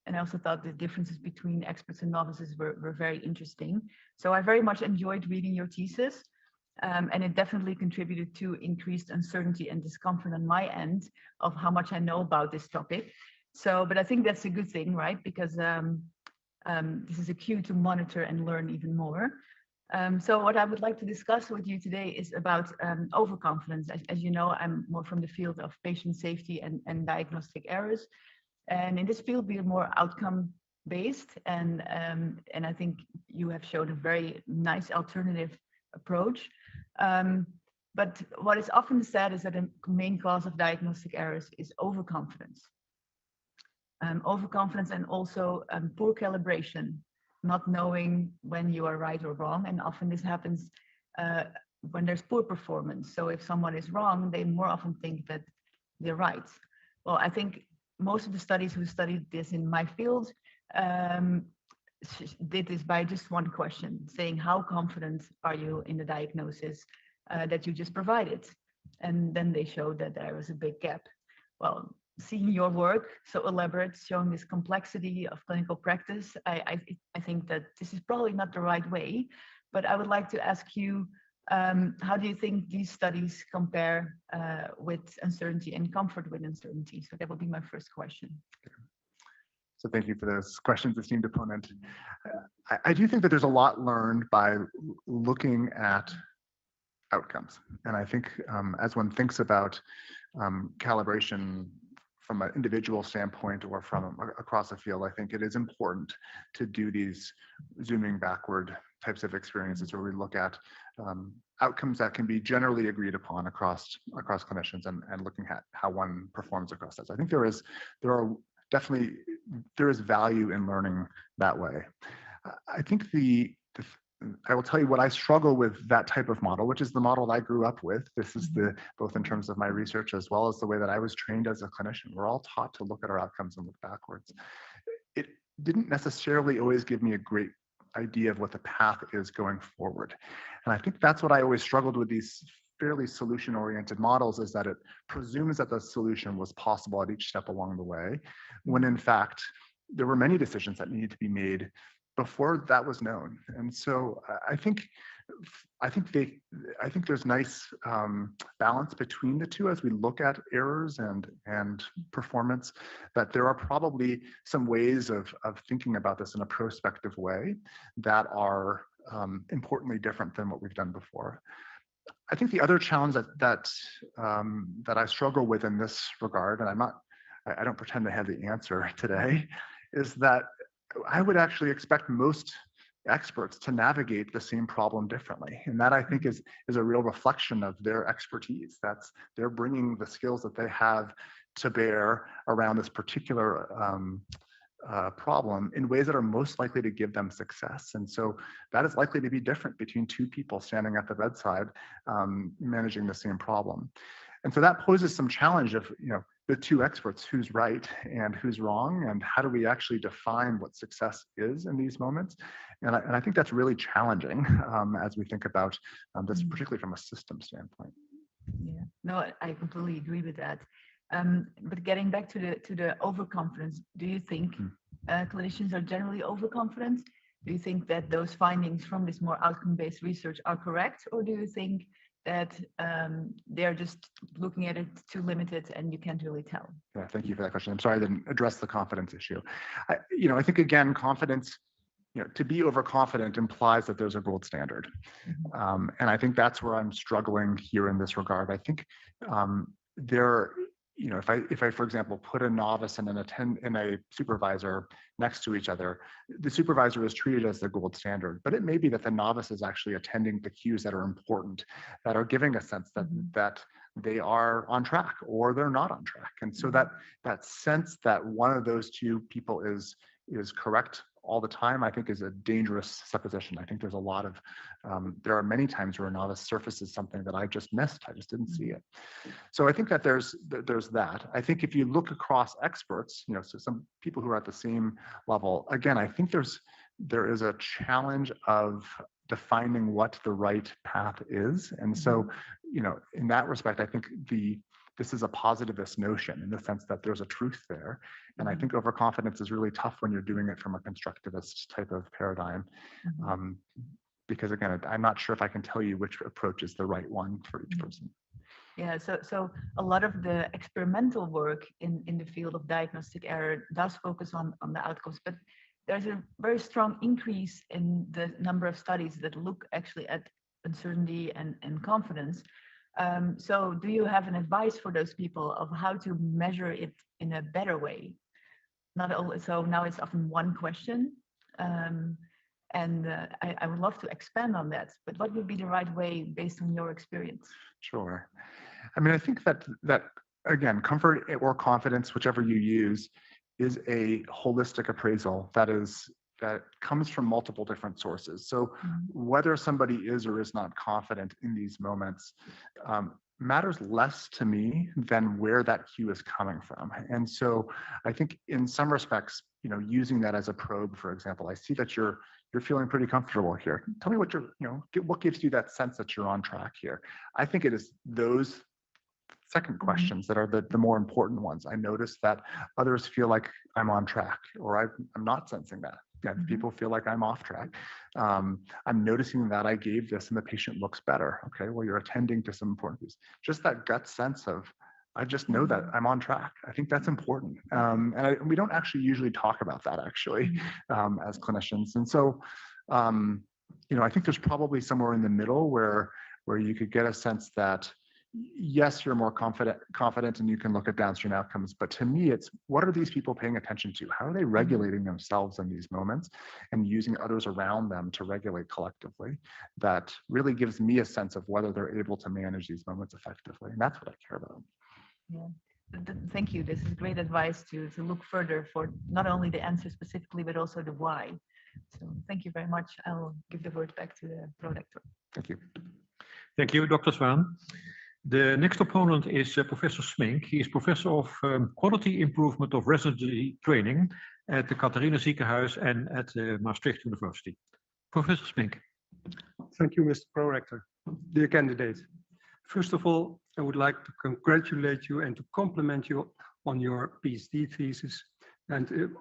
And I also thought the differences between experts and novices were very interesting. So I very much enjoyed reading your thesis, and it definitely contributed to increased uncertainty and discomfort on my end of how much I know about this topic. So, but I think that's a good thing, right? Because this is a cue to monitor and learn even more. So what I would like to discuss with you today is about overconfidence. As you know, I'm more from the field of patient safety and diagnostic errors. And in this field, we are more outcome-based, and I think you have shown a very nice alternative approach. But what is often said is that a main cause of diagnostic errors is overconfidence. Overconfidence and also poor calibration, not knowing when you are right or wrong. And often this happens when there's poor performance. So if someone is wrong, they more often think that they're right. Well, I think most of the studies who studied this in my field did this by just one question, saying how confident are you in the diagnosis that you just provided? And then they showed that there was a big gap. Well, seeing your work so elaborate, showing this complexity of clinical practice, I think that this is probably not the right way. But I would like to ask you, how do you think these studies compare with uncertainty and comfort with uncertainty? So that would be my first question. So thank you for those questions, esteemed opponent. I do think that there's a lot learned by looking at outcomes. And I think as one thinks about calibration from an individual standpoint or from across a field, I think it is important to do these zooming backward types of experiences where we look at outcomes that can be generally agreed upon across clinicians and looking at how one performs across that. So I think there is value in learning that way. I think I will tell you what I struggle with that type of model, which is the model that I grew up with. This is both in terms of my research as well as the way that I was trained as a clinician. We're all taught to look at our outcomes and look backwards. It didn't necessarily always give me a great idea of what the path is going forward. And I think that's what I always struggled with these fairly solution-oriented models, is that it presumes that the solution was possible at each step along the way, when in fact, there were many decisions that needed to be made before that was known. And so I think there's nice balance between the two as we look at errors and performance, that there are probably some ways of thinking about this in a prospective way that are importantly different than what we've done before. I think the other challenge that I struggle with in this regard, and I don't pretend to have the answer today, is that I would actually expect most experts to navigate the same problem differently. And that, I think, is a real reflection of their expertise. They're bringing the skills that they have to bear around this particular problem in ways that are most likely to give them success. And so that is likely to be different between two people standing at the bedside managing the same problem. And so that poses some challenge of, the two experts, who's right and who's wrong, and how do we actually define what success is in these moments? And I think that's really challenging as we think about this, particularly from a system standpoint. Yeah, no, I completely agree with that. But getting back to the overconfidence, do you think clinicians are generally overconfident? Do you think that those findings from this more outcome-based research are correct, or do you think that they're just looking at it too limited and you can't really tell? Yeah, thank you for that question. I'm sorry I didn't address the confidence issue. I think, again, confidence, to be overconfident implies that there's a gold standard. And I think that's where I'm struggling here in this regard. I think if I, for example, put a novice and a supervisor next to each other, the supervisor is treated as the gold standard, but it may be that the novice is actually attending the cues that are important, that are giving a sense that they are on track or they're not on track. And so that sense that one of those two people is correct all the time, I think is a dangerous supposition. I think there's a lot of, there are many times where a novice surfaces something that I just missed. I just didn't see it. So I think that there's that. I think if you look across experts, so some people who are at the same level, again, I think there is a challenge of defining what the right path is. And so, in that respect, I think this is a positivist notion in the sense that there's a truth there. And I think overconfidence is really tough when you're doing it from a constructivist type of paradigm. Because again, I'm not sure if I can tell you which approach is the right one for each person. Yeah, so a lot of the experimental work in the field of diagnostic error does focus on the outcomes, but there's a very strong increase in the number of studies that look actually at uncertainty and confidence. So do you have an advice for those people of how to measure it in a better way? So now it's often one question, and I would love to expand on that, but what would be the right way based on your experience? Sure. I mean, I think that again, comfort or confidence, whichever you use, is a holistic appraisal that comes from multiple different sources. So whether somebody is or is not confident in these moments matters less to me than where that cue is coming from. And so I think in some respects, using that as a probe, for example, I see that you're feeling pretty comfortable here. Tell me what gives you that sense that you're on track here. I think it is those second questions that are the more important ones. I notice that others feel like I'm on track, or I'm not sensing that. People feel like I'm off track. I'm noticing that I gave this and the patient looks better. Okay, well, you're attending to some important things. Just that gut sense of, I just know that I'm on track. I think that's important. And we don't actually usually talk about that actually as clinicians. And so, I think there's probably somewhere in the middle where you could get a sense that yes, you're more confident and you can look at downstream outcomes. But to me, it's what are these people paying attention to? How are they regulating themselves in these moments and using others around them to regulate collectively? That really gives me a sense of whether they're able to manage these moments effectively. And that's what I care about. Yeah. Thank you. This is great advice to look further for not only the answer specifically, but also the why. So thank you very much. I'll give the word back to the Prorector. Thank you. Thank you, Dr. Zwaan. The next opponent is Professor Smink. He is Professor of Quality Improvement of Residency Training at the Catharina Ziekenhuis and at Maastricht University. Professor Smink. Thank you, Mr. Prorector. Dear candidate, first of all, I would like to congratulate you and to compliment you on your PhD thesis. And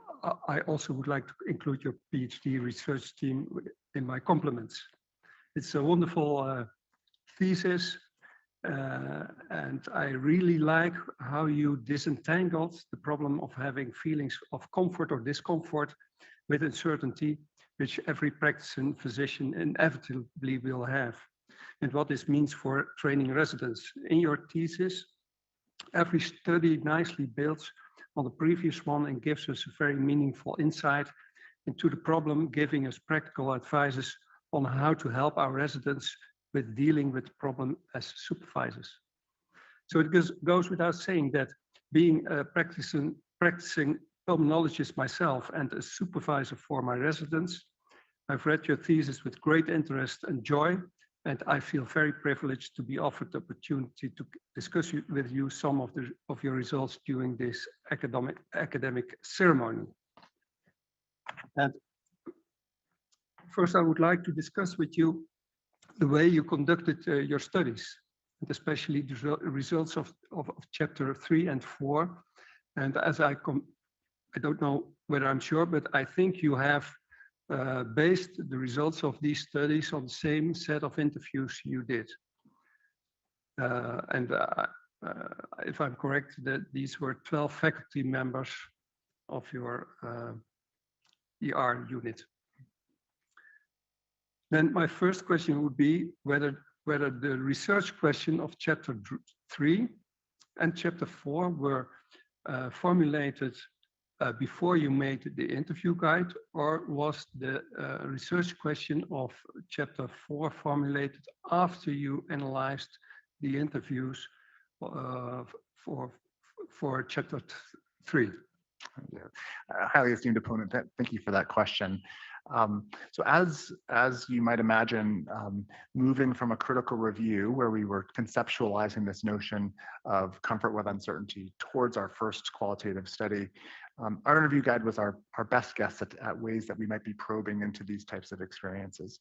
I also would like to include your PhD research team in my compliments. It's a wonderful thesis. And I really like how you disentangled the problem of having feelings of comfort or discomfort with uncertainty, which every practicing physician inevitably will have, and what this means for training residents. In your thesis, every study nicely builds on the previous one and gives us a very meaningful insight into the problem, giving us practical advices on how to help our residents with dealing with the problem as supervisors. So it goes without saying that being a practicing pulmonologist myself and a supervisor for my residents, I've read your thesis with great interest and joy, and I feel very privileged to be offered the opportunity to discuss with you some of your results during this academic ceremony. And first, I would like to discuss with you the way you conducted your studies, and especially the results of chapter 3 and 4. And as I don't know whether I'm sure, but I think you have based the results of these studies on the same set of interviews you did. If I'm correct, that these were 12 faculty members of your ER unit. Then my first question would be whether the research question of chapter 3 and chapter 4 were formulated before you made the interview guide, or was the research question of chapter 4 formulated after you analyzed the interviews for chapter 3? Highly esteemed opponent, thank you for that question. So as you might imagine, moving from a critical review where we were conceptualizing this notion of comfort with uncertainty towards our first qualitative study, our interview guide was our best guess at ways that we might be probing into these types of experiences.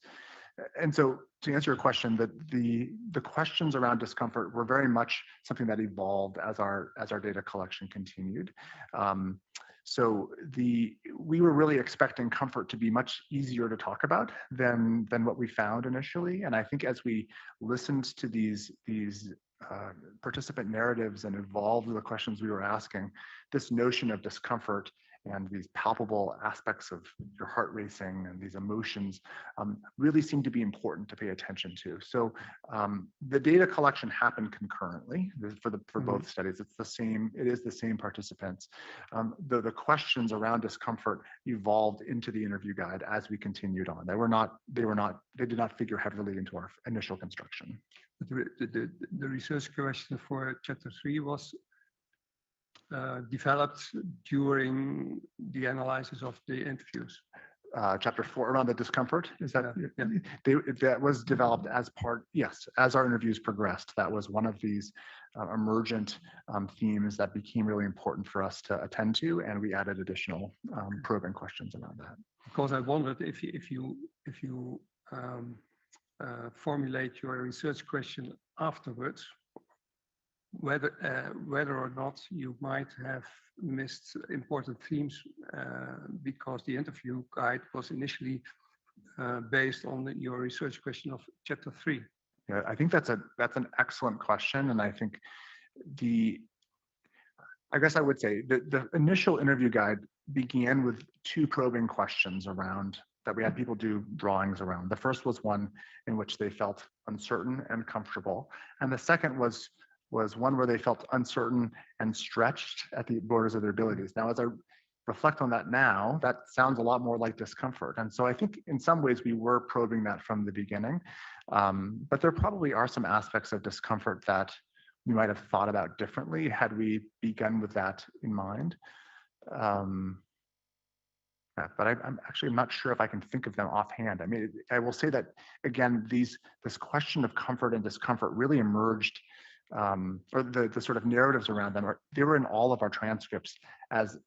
And so to answer your question, the questions around discomfort were very much something that evolved as our data collection continued. So we were really expecting comfort to be much easier to talk about than what we found initially. And I think as we listened to these participant narratives and evolved the questions we were asking, this notion of discomfort and these palpable aspects of your heart racing and these emotions really seem to be important to pay attention to. So the data collection happened concurrently for both studies. It is the same participants. The questions around discomfort evolved into the interview guide as we continued on. They did not figure heavily into our initial construction. The research question for chapter 3 was developed during the analysis of the interviews. Chapter 4 around the discomfort, is that? Yeah. That was developed as part, yes, as our interviews progressed. That was one of these emergent themes that became really important for us to attend to, and we added additional probing questions around that. Because I wondered if you formulate your research question afterwards, whether or not you might have missed important themes because the interview guide was initially based on your research question of chapter 3. Yeah, I think that's an excellent question, and I think I guess I would say the initial interview guide began with 2 probing questions around that we had people do drawings around. The first was one in which they felt uncertain and comfortable, and the second was one where they felt uncertain and stretched at the borders of their abilities. Now, as I reflect on that now, that sounds a lot more like discomfort. And so I think in some ways we were probing that from the beginning, but there probably are some aspects of discomfort that we might have thought about differently had we begun with that in mind. But I'm not sure if I can think of them offhand. I mean, I will say that, again, this question of comfort and discomfort really emerged, or the sort of narratives around them, they were in all of our transcripts as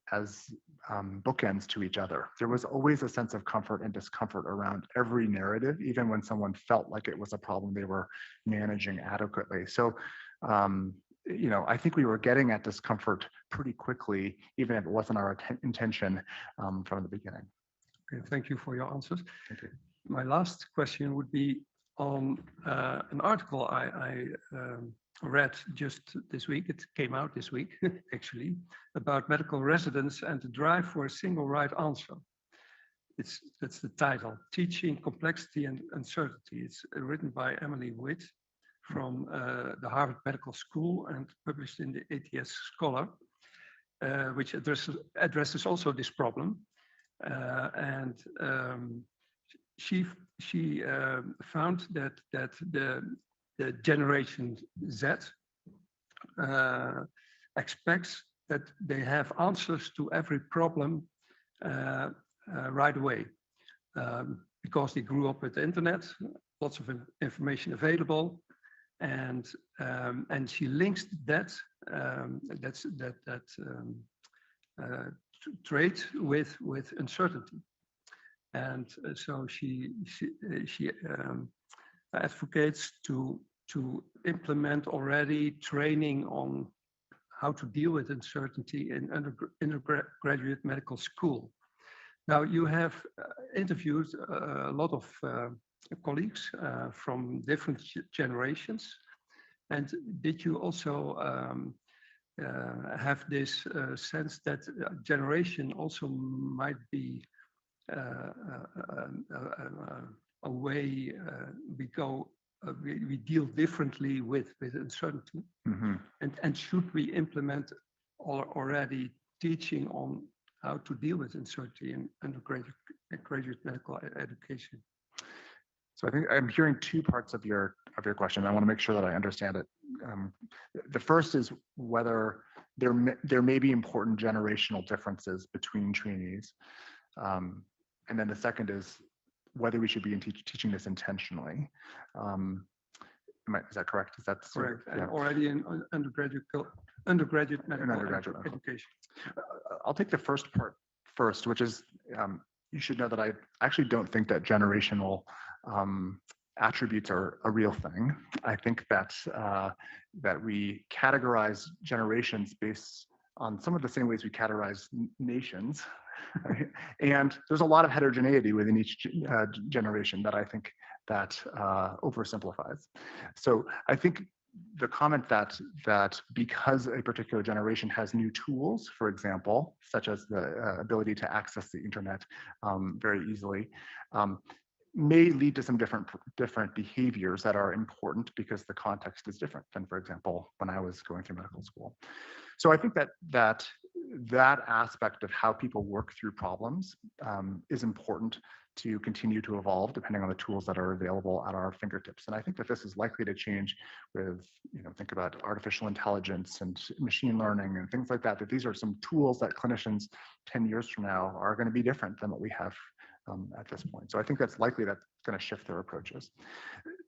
bookends to each other. There was always a sense of comfort and discomfort around every narrative, even when someone felt like it was a problem they were managing adequately. So, I think we were getting at discomfort pretty quickly, even if it wasn't our intention from the beginning. Okay, thank you for your answers. Thank you. My last question would be on an article I read just this week. It came out this week, actually, about medical residents and the drive for a single right answer. That's the title, Teaching Complexity and Uncertainty. It's written by Emily Witt from the Harvard Medical School and published in the ATS Scholar, which addresses also this problem. She found that the Generation Z expects that they have answers to every problem right away, because they grew up with the internet, lots of information available, and she links that trait with uncertainty. And so she advocates to implement already training on how to deal with uncertainty in undergraduate medical school. Now, you have interviewed a lot of colleagues from different generations, and did you also have this sense that generation also might be a way we deal differently with uncertainty? Mm-hmm. And should we implement already teaching on how to deal with uncertainty in undergraduate medical education? So I think I'm hearing 2 parts of your question. I want to make sure that I understand it. The first is whether there may be important generational differences between trainees. And then the second is whether we should be teaching this intentionally. Is that correct? Is that Correct. And yeah. already in undergraduate medical undergraduate medical. education. I'll take the first part first, which is you should know that I actually don't think that generational attributes are a real thing. I think that that we categorize generations based on some of the same ways we categorize nations. Right? And there's a lot of heterogeneity within each generation that I think that oversimplifies. So I think the comment that because a particular generation has new tools, for example, such as the ability to access the internet very easily, may lead to some different behaviors that are important because the context is different than, for example, when I was going through medical school. So I think that aspect of how people work through problems is important to continue to evolve depending on the tools that are available at our fingertips. And I think that this is likely to change with, think about artificial intelligence and machine learning and things like that, that these are some tools that clinicians 10 years from now are going to be different than what we have at this point. So I think that's likely that's going to shift their approaches.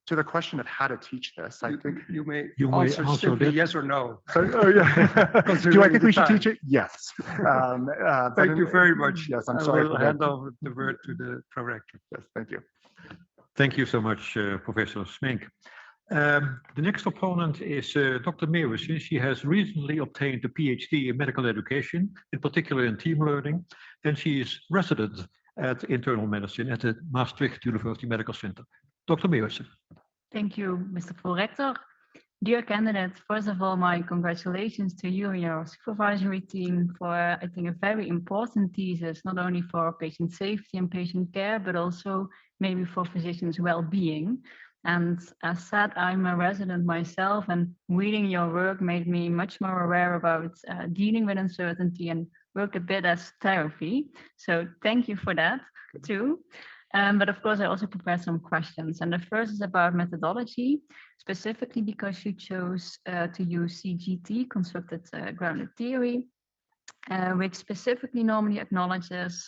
To the question of how to teach this, I think you may answer simply that. yes or no. Oh yeah. Do I think we should teach it? Yes. Thank you very much. Yes, I'm I sorry. will hand over the word to the prorector. Yes, thank you. Thank you so much, Professor Smink. The next opponent is Dr. Meeuwissen. She has recently obtained a PhD in medical education, in particular in team learning, and she is resident at internal medicine at the Maastricht University Medical Center. Dr. Meeuwissen. Thank you, Mr. Prorector. Dear candidate, first of all, my congratulations to you and your supervisory team for, I think, a very important thesis, not only for patient safety and patient care, but also maybe for physicians' well-being. And as said, I'm a resident myself, and reading your work made me much more aware about dealing with uncertainty and worked a bit as therapy. So thank you for that too. But of course, I also prepared some questions. And the first is about methodology, specifically because you chose to use CGT, constructed grounded theory, which specifically normally acknowledges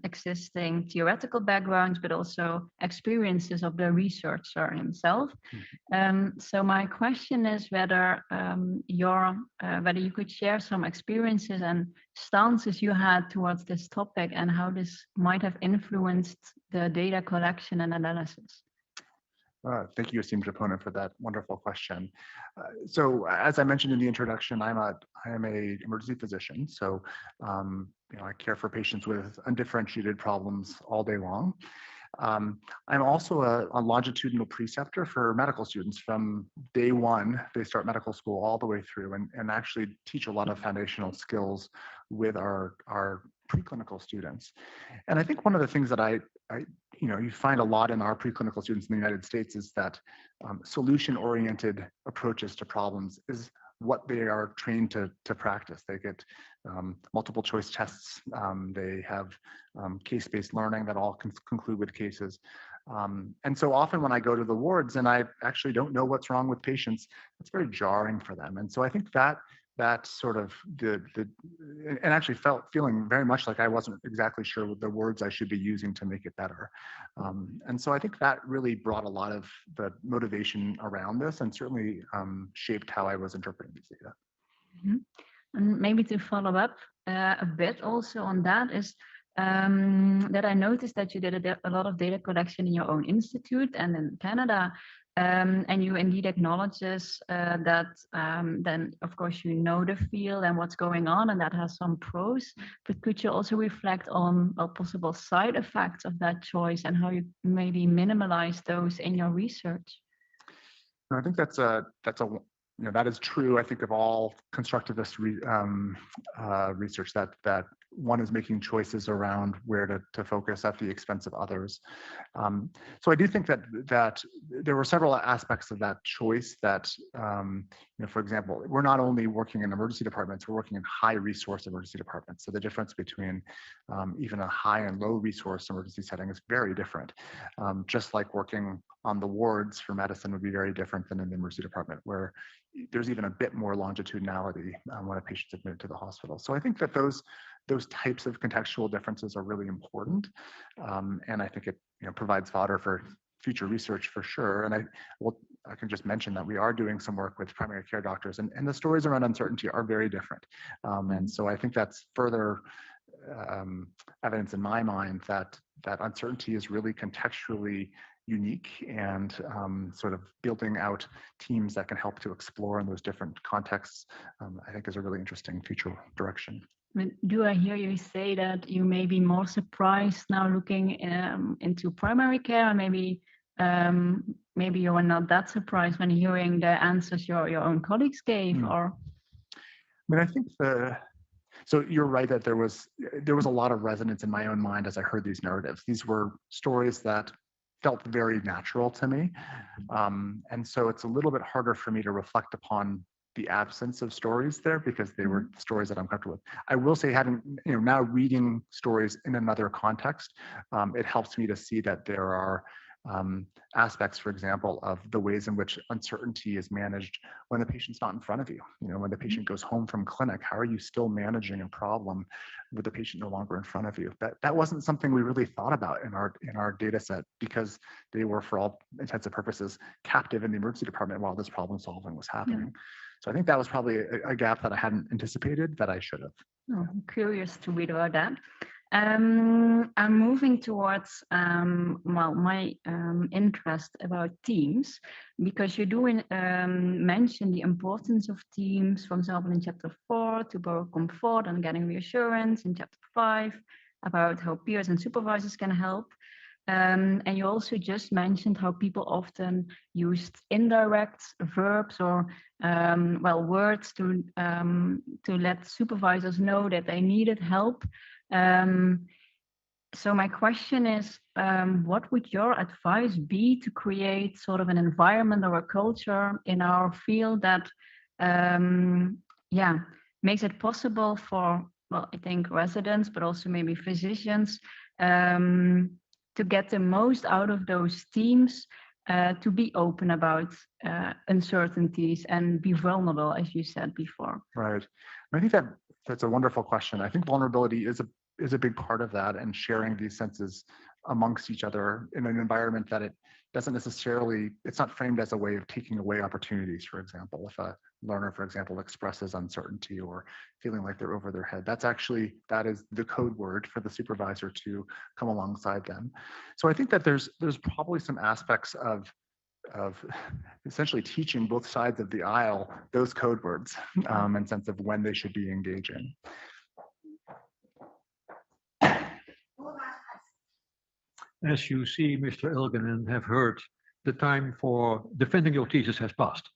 existing theoretical backgrounds, but also experiences of the researcher himself. So my question is whether whether you could share some experiences and stances you had towards this topic and how this might have influenced the data collection and analysis. Thank you, esteemed opponent, for that wonderful question. So, as I mentioned in the introduction, I am a emergency physician. So, I care for patients with undifferentiated problems all day long. I'm also a longitudinal preceptor for medical students from day one. They start medical school all the way through, and actually teach a lot of foundational skills with our preclinical students. And I think one of the things that you find a lot in our preclinical students in the United States is that solution-oriented approaches to problems is what they are trained to practice. They get multiple choice tests. They have case-based learning that all conclude with cases. And so often when I go to the wards and I actually don't know what's wrong with patients, it's very jarring for them. And so I think that sort of and actually feeling very much like I wasn't exactly sure what the words I should be using to make it better. And so I think that really brought a lot of the motivation around this, and certainly shaped how I was interpreting these data. Mm-hmm. And maybe to follow up a bit also on that is that I noticed that you did a lot of data collection in your own institute and in Canada. And you indeed acknowledges that then, of course, you know the field and what's going on, and that has some pros. But could you also reflect on possible side effects of that choice and how you maybe minimize those in your research? I think that is true. I think of all constructivist research that one is making choices around where to focus at the expense of others. So I do think that there were several aspects of that choice that, for example, we're not only working in emergency departments, we're working in high resource emergency departments. So the difference between even a high and low resource emergency setting is very different. Just like working on the wards for medicine would be very different than in the emergency department, where there's even a bit more longitudinality when a patient's admitted to the hospital. So I think that those types of contextual differences are really important. And I think it provides fodder for future research for sure. And I can just mention that we are doing some work with primary care doctors, and the stories around uncertainty are very different. And so I think that's further evidence in my mind that uncertainty is really contextually unique, and sort of building out teams that can help to explore in those different contexts, I think is a really interesting future direction. Do I hear you say that you may be more surprised now looking into primary care, and maybe you were not that surprised when hearing the answers your own colleagues gave? Or I mean, I think so you're right that there was a lot of resonance in my own mind as I heard these narratives. These were stories that felt very natural to me. And so it's a little bit harder for me to reflect upon the absence of stories there, because they were stories that I'm comfortable with. I will say, having now reading stories in another context, it helps me to see that there are aspects, for example, of the ways in which uncertainty is managed when the patient's not in front of you. When the patient goes home from clinic, how are you still managing a problem with the patient no longer in front of you? That wasn't something we really thought about in our data set, because they were, for all intents and purposes, captive in the emergency department while this problem solving was happening. So I think that was probably a gap that I hadn't anticipated that I should have. Oh, I'm curious to read about that. I'm moving towards my interest about teams, because you do mention the importance of teams, for example, in chapter 4, to borrow comfort and getting reassurance, in chapter 5, about how peers and supervisors can help. And you also just mentioned how people often used indirect verbs or words to let supervisors know that they needed help. So my question is, what would your advice be to create sort of an environment or a culture in our field that makes it possible for, I think residents, but also maybe physicians, to get the most out of those teams, to be open about uncertainties and be vulnerable, as you said before? Right. I think that's a wonderful question. I think vulnerability is a big part of that, and sharing these senses amongst each other in an environment that it doesn't necessarily, it's not framed as a way of taking away opportunities. For example, if a learner, for example, expresses uncertainty or feeling like they're over their head, that is the code word for the supervisor to come alongside them. So I think that there's probably some aspects of essentially teaching both sides of the aisle those code words, and sense of when they should be engaging. As you see, Mr. Ilgen, and have heard, the time for defending your thesis has passed.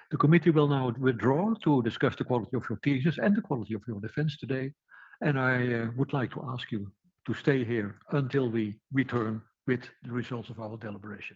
The committee will now withdraw to discuss the quality of your thesis and the quality of your defense today. And I would like to ask you to stay here until we return with the results of our deliberation.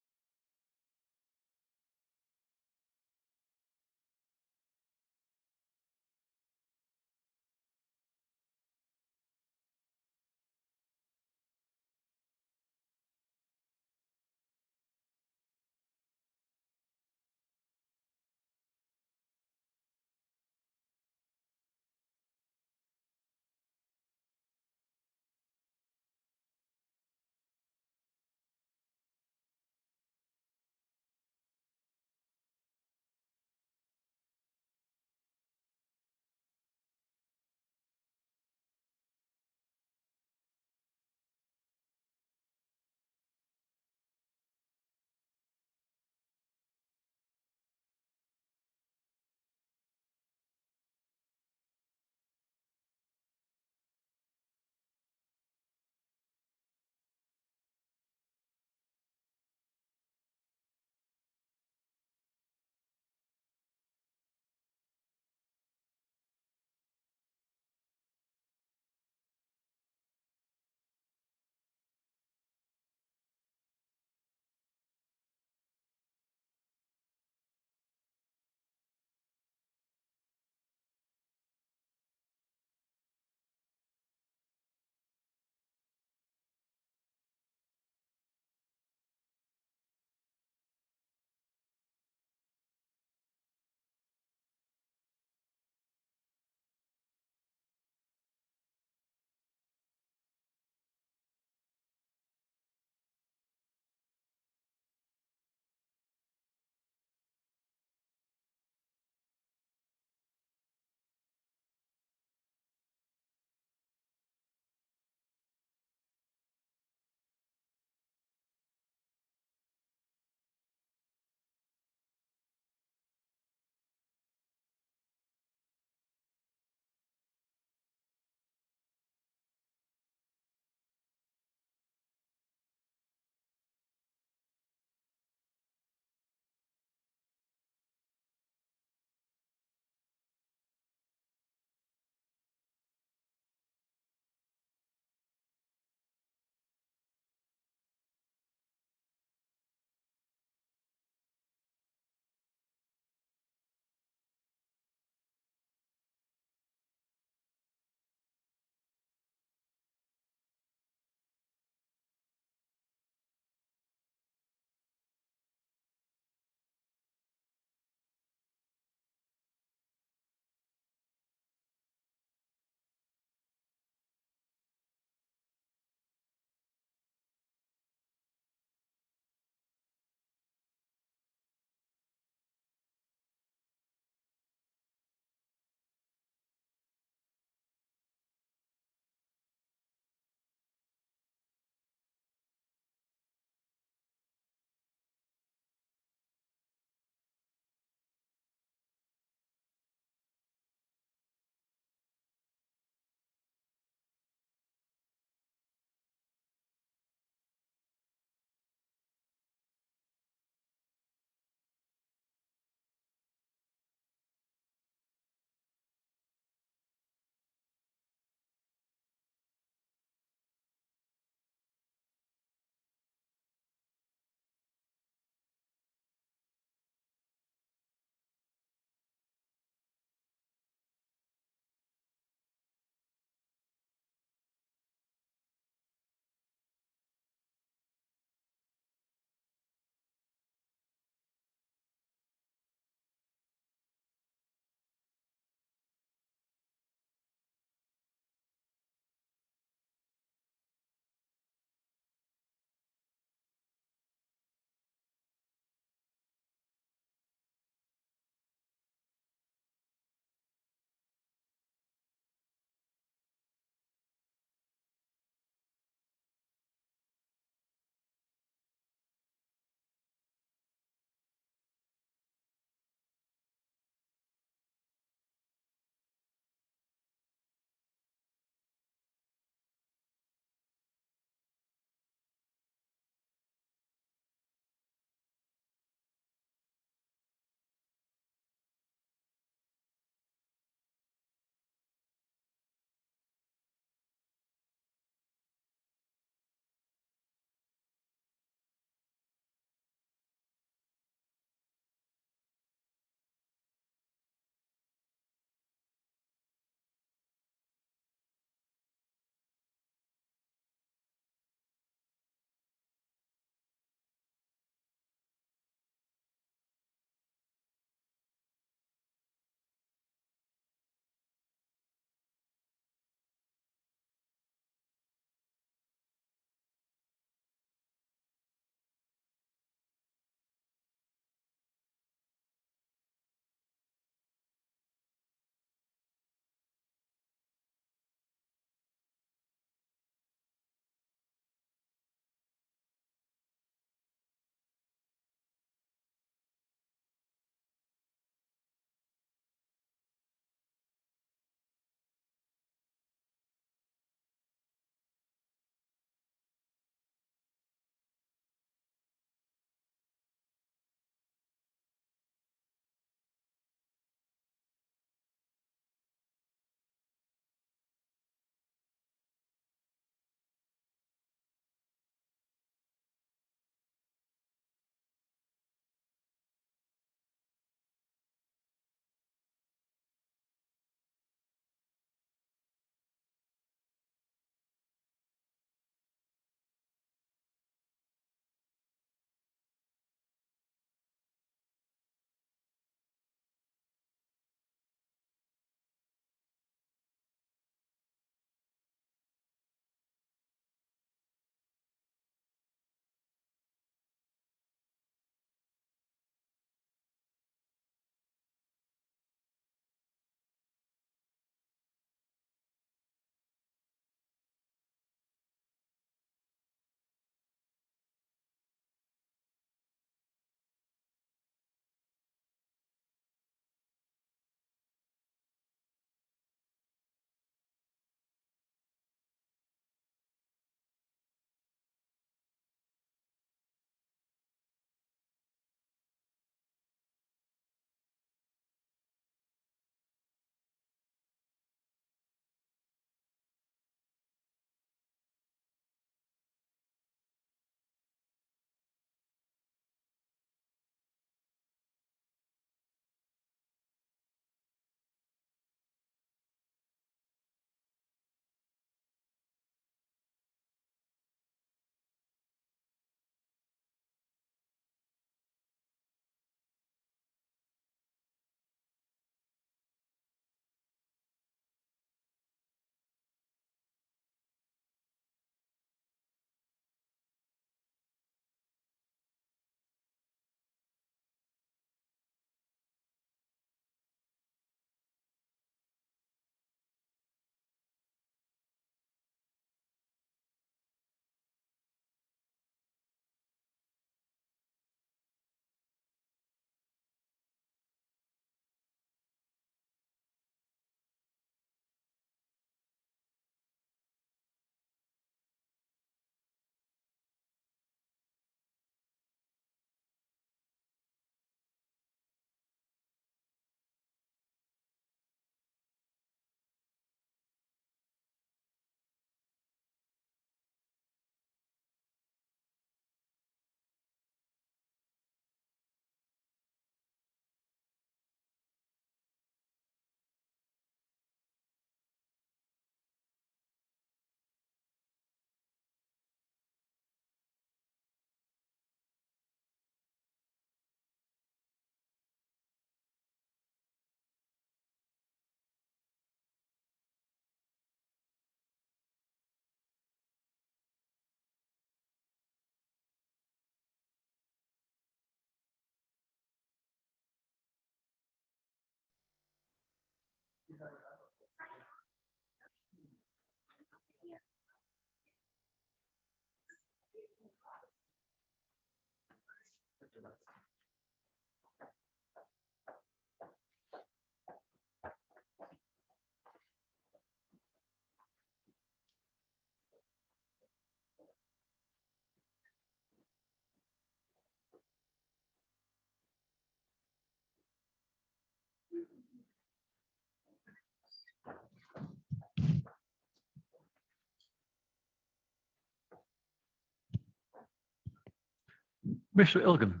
Mr. Ilgen,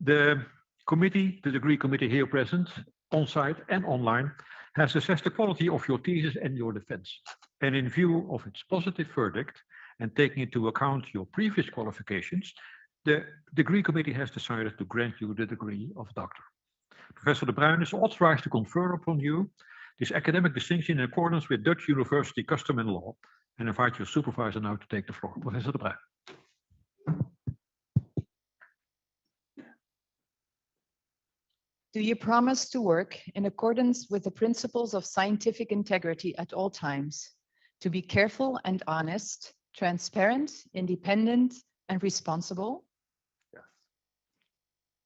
the committee, the degree committee here present, on-site and online, has assessed the quality of your thesis and your defense. And in view of its positive verdict and taking into account your previous qualifications, the degree committee has decided to grant you the degree of doctor. Professor De Bruin is authorized to confer upon you this academic distinction in accordance with Dutch university custom and law, and invite your supervisor now to take the floor. Professor De Bruin. Do you promise to work in accordance with the principles of scientific integrity at all times, to be careful and honest, transparent, independent, and responsible? Yes.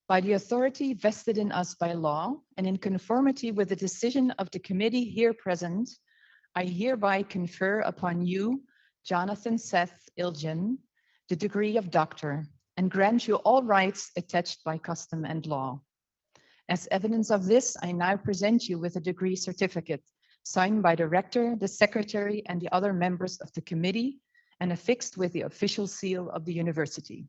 By the authority vested in us by law and in conformity with the decision of the committee here present, I hereby confer upon you, Jonathan Seth Ilgen, the degree of doctor, and grant you all rights attached by custom and law. As evidence of this, I now present you with a degree certificate signed by the rector, the secretary, and the other members of the committee, and affixed with the official seal of the university.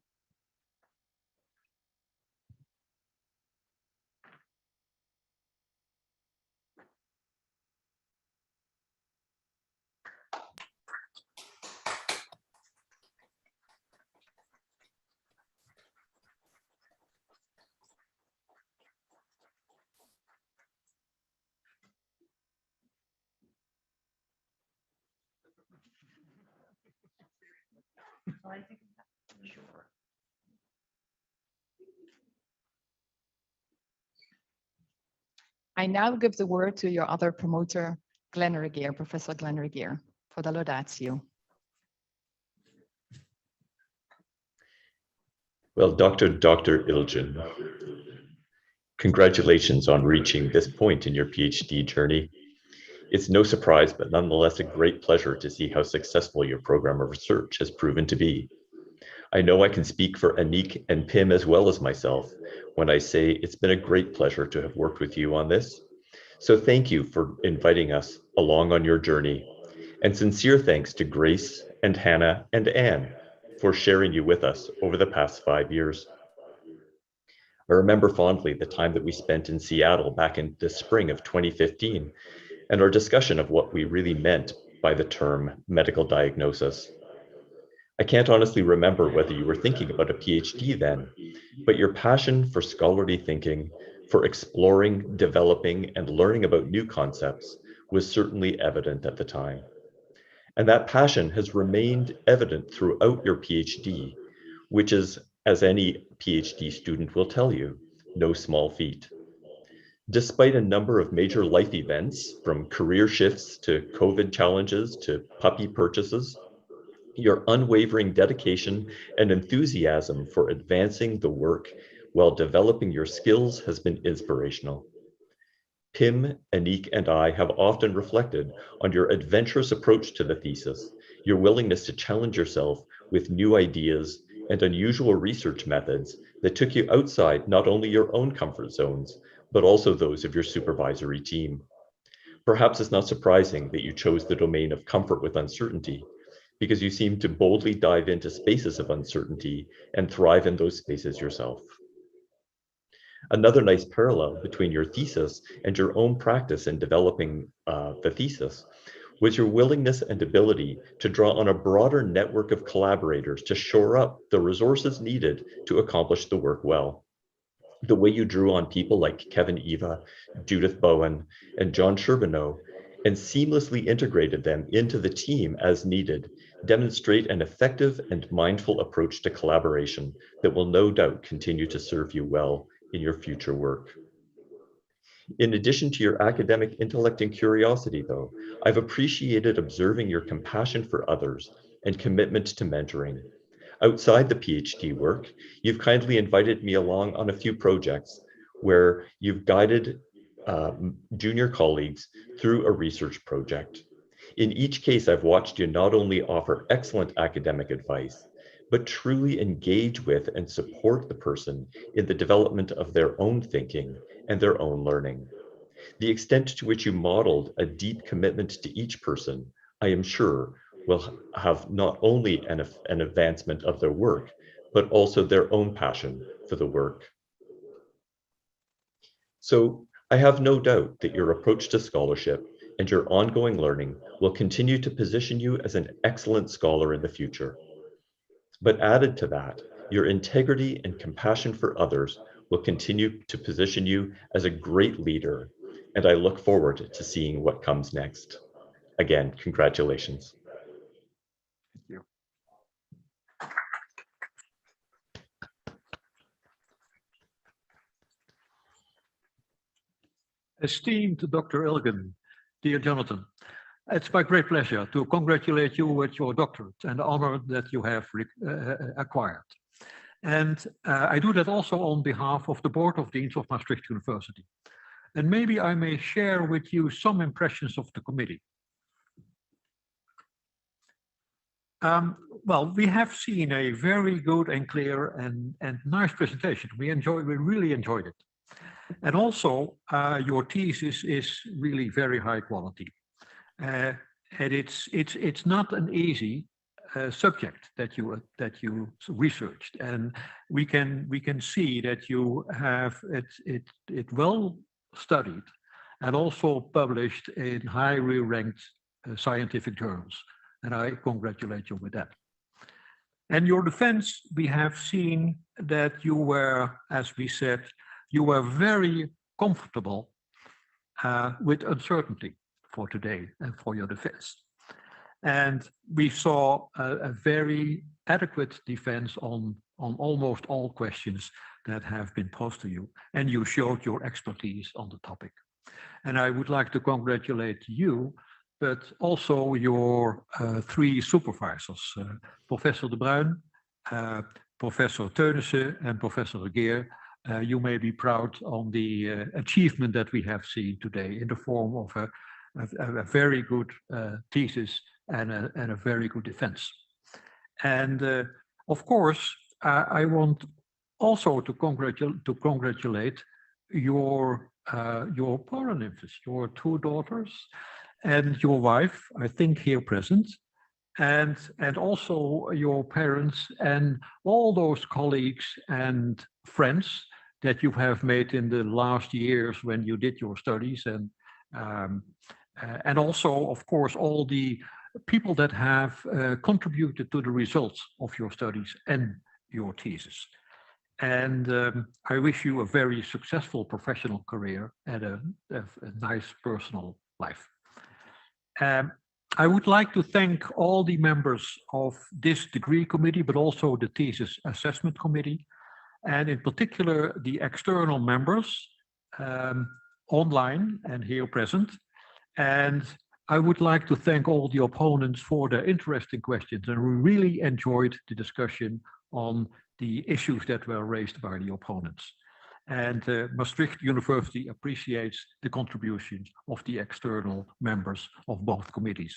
I now give the word to your other promoter, Glenn Regeer, Professor Glenn Regeer, for the laudatio. Well, Dr. Ilgen, congratulations on reaching this point in your PhD journey. It's no surprise, but nonetheless a great pleasure to see how successful your program of research has proven to be. I know I can speak for Anik and Pim as well as myself when I say it's been a great pleasure to have worked with you on this. So thank you for inviting us along on your journey, and sincere thanks to Grace and Hannah and Anne for sharing you with us over the past 5 years. I remember fondly the time that we spent in Seattle back in the spring of 2015 and our discussion of what we really meant by the term medical diagnosis. I can't honestly remember whether you were thinking about a PhD then, but your passion for scholarly thinking, for exploring, developing, and learning about new concepts was certainly evident at the time. And that passion has remained evident throughout your PhD, which is, as any PhD student will tell you, no small feat. Despite a number of major life events, from career shifts to COVID challenges to puppy purchases, your unwavering dedication and enthusiasm for advancing the work while developing your skills has been inspirational. Pim, Anik, and I have often reflected on your adventurous approach to the thesis, your willingness to challenge yourself with new ideas and unusual research methods that took you outside not only your own comfort zones, but also those of your supervisory team. Perhaps it's not surprising that you chose the domain of comfort with uncertainty, because you seem to boldly dive into spaces of uncertainty and thrive in those spaces yourself. Another nice parallel between your thesis and your own practice in developing the thesis was your willingness and ability to draw on a broader network of collaborators to shore up the resources needed to accomplish the work well. The way you drew on people like Kevin Eva, Judith Bowen, and John Charbonneau, and seamlessly integrated them into the team as needed, demonstrate an effective and mindful approach to collaboration that will no doubt continue to serve you well in your future work. In addition to your academic intellect and curiosity, though, I've appreciated observing your compassion for others and commitment to mentoring. Outside the PhD work, you've kindly invited me along on a few projects where you've guided junior colleagues through a research project. In each case, I've watched you not only offer excellent academic advice, but truly engage with and support the person in the development of their own thinking and their own learning. The extent to which you modeled a deep commitment to each person, I am sure, will have not only an advancement of their work, but also their own passion for the work. So I have no doubt that your approach to scholarship and your ongoing learning will continue to position you as an excellent scholar in the future. But added to that, your integrity and compassion for others will continue to position you as a great leader, and I look forward to seeing what comes next. Again, congratulations. Thank you. Esteemed Dr. Ilgen, dear Jonathan, it's my great pleasure to congratulate you with your doctorate and the honor that you have acquired. And I do that also on behalf of the Board of Deans of Maastricht University. And maybe I may share with you some impressions of the committee. Well, we have seen a very good and clear and nice presentation. We really enjoyed it. And also, your thesis is really very high quality. And it's not an easy subject that you researched, and we can see that you have it well studied and also published in highly ranked scientific journals, and I congratulate you with that. And your defense, we have seen that you were, as we said, you were very comfortable with uncertainty for today and for your defense. And we saw a very adequate defense on almost all questions that have been posed to you, and you showed your expertise on the topic. And I would like to congratulate you, but also your three supervisors, Professor De Bruin, Professor Teunissen, and Professor Geer. You may be proud on the achievement that we have seen today in the form of a very good thesis and a very good defense. And of course, I want also to congratulate your paranymphs, your two daughters, and your wife, I think here present, and also your parents and all those colleagues and friends that you have made in the last years when you did your studies, and also, of course, all the people that have contributed to the results of your studies and your thesis. And I wish you a very successful professional career and a nice personal life. I would like to thank all the members of this degree committee, but also the thesis assessment committee, and in particular the external members online and here present. And I would like to thank all the opponents for their interesting questions, and we really enjoyed the discussion on the issues that were raised by the opponents. And Maastricht University appreciates the contributions of the external members of both committees.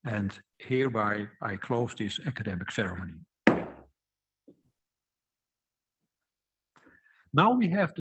And hereby I close this academic ceremony. Now we have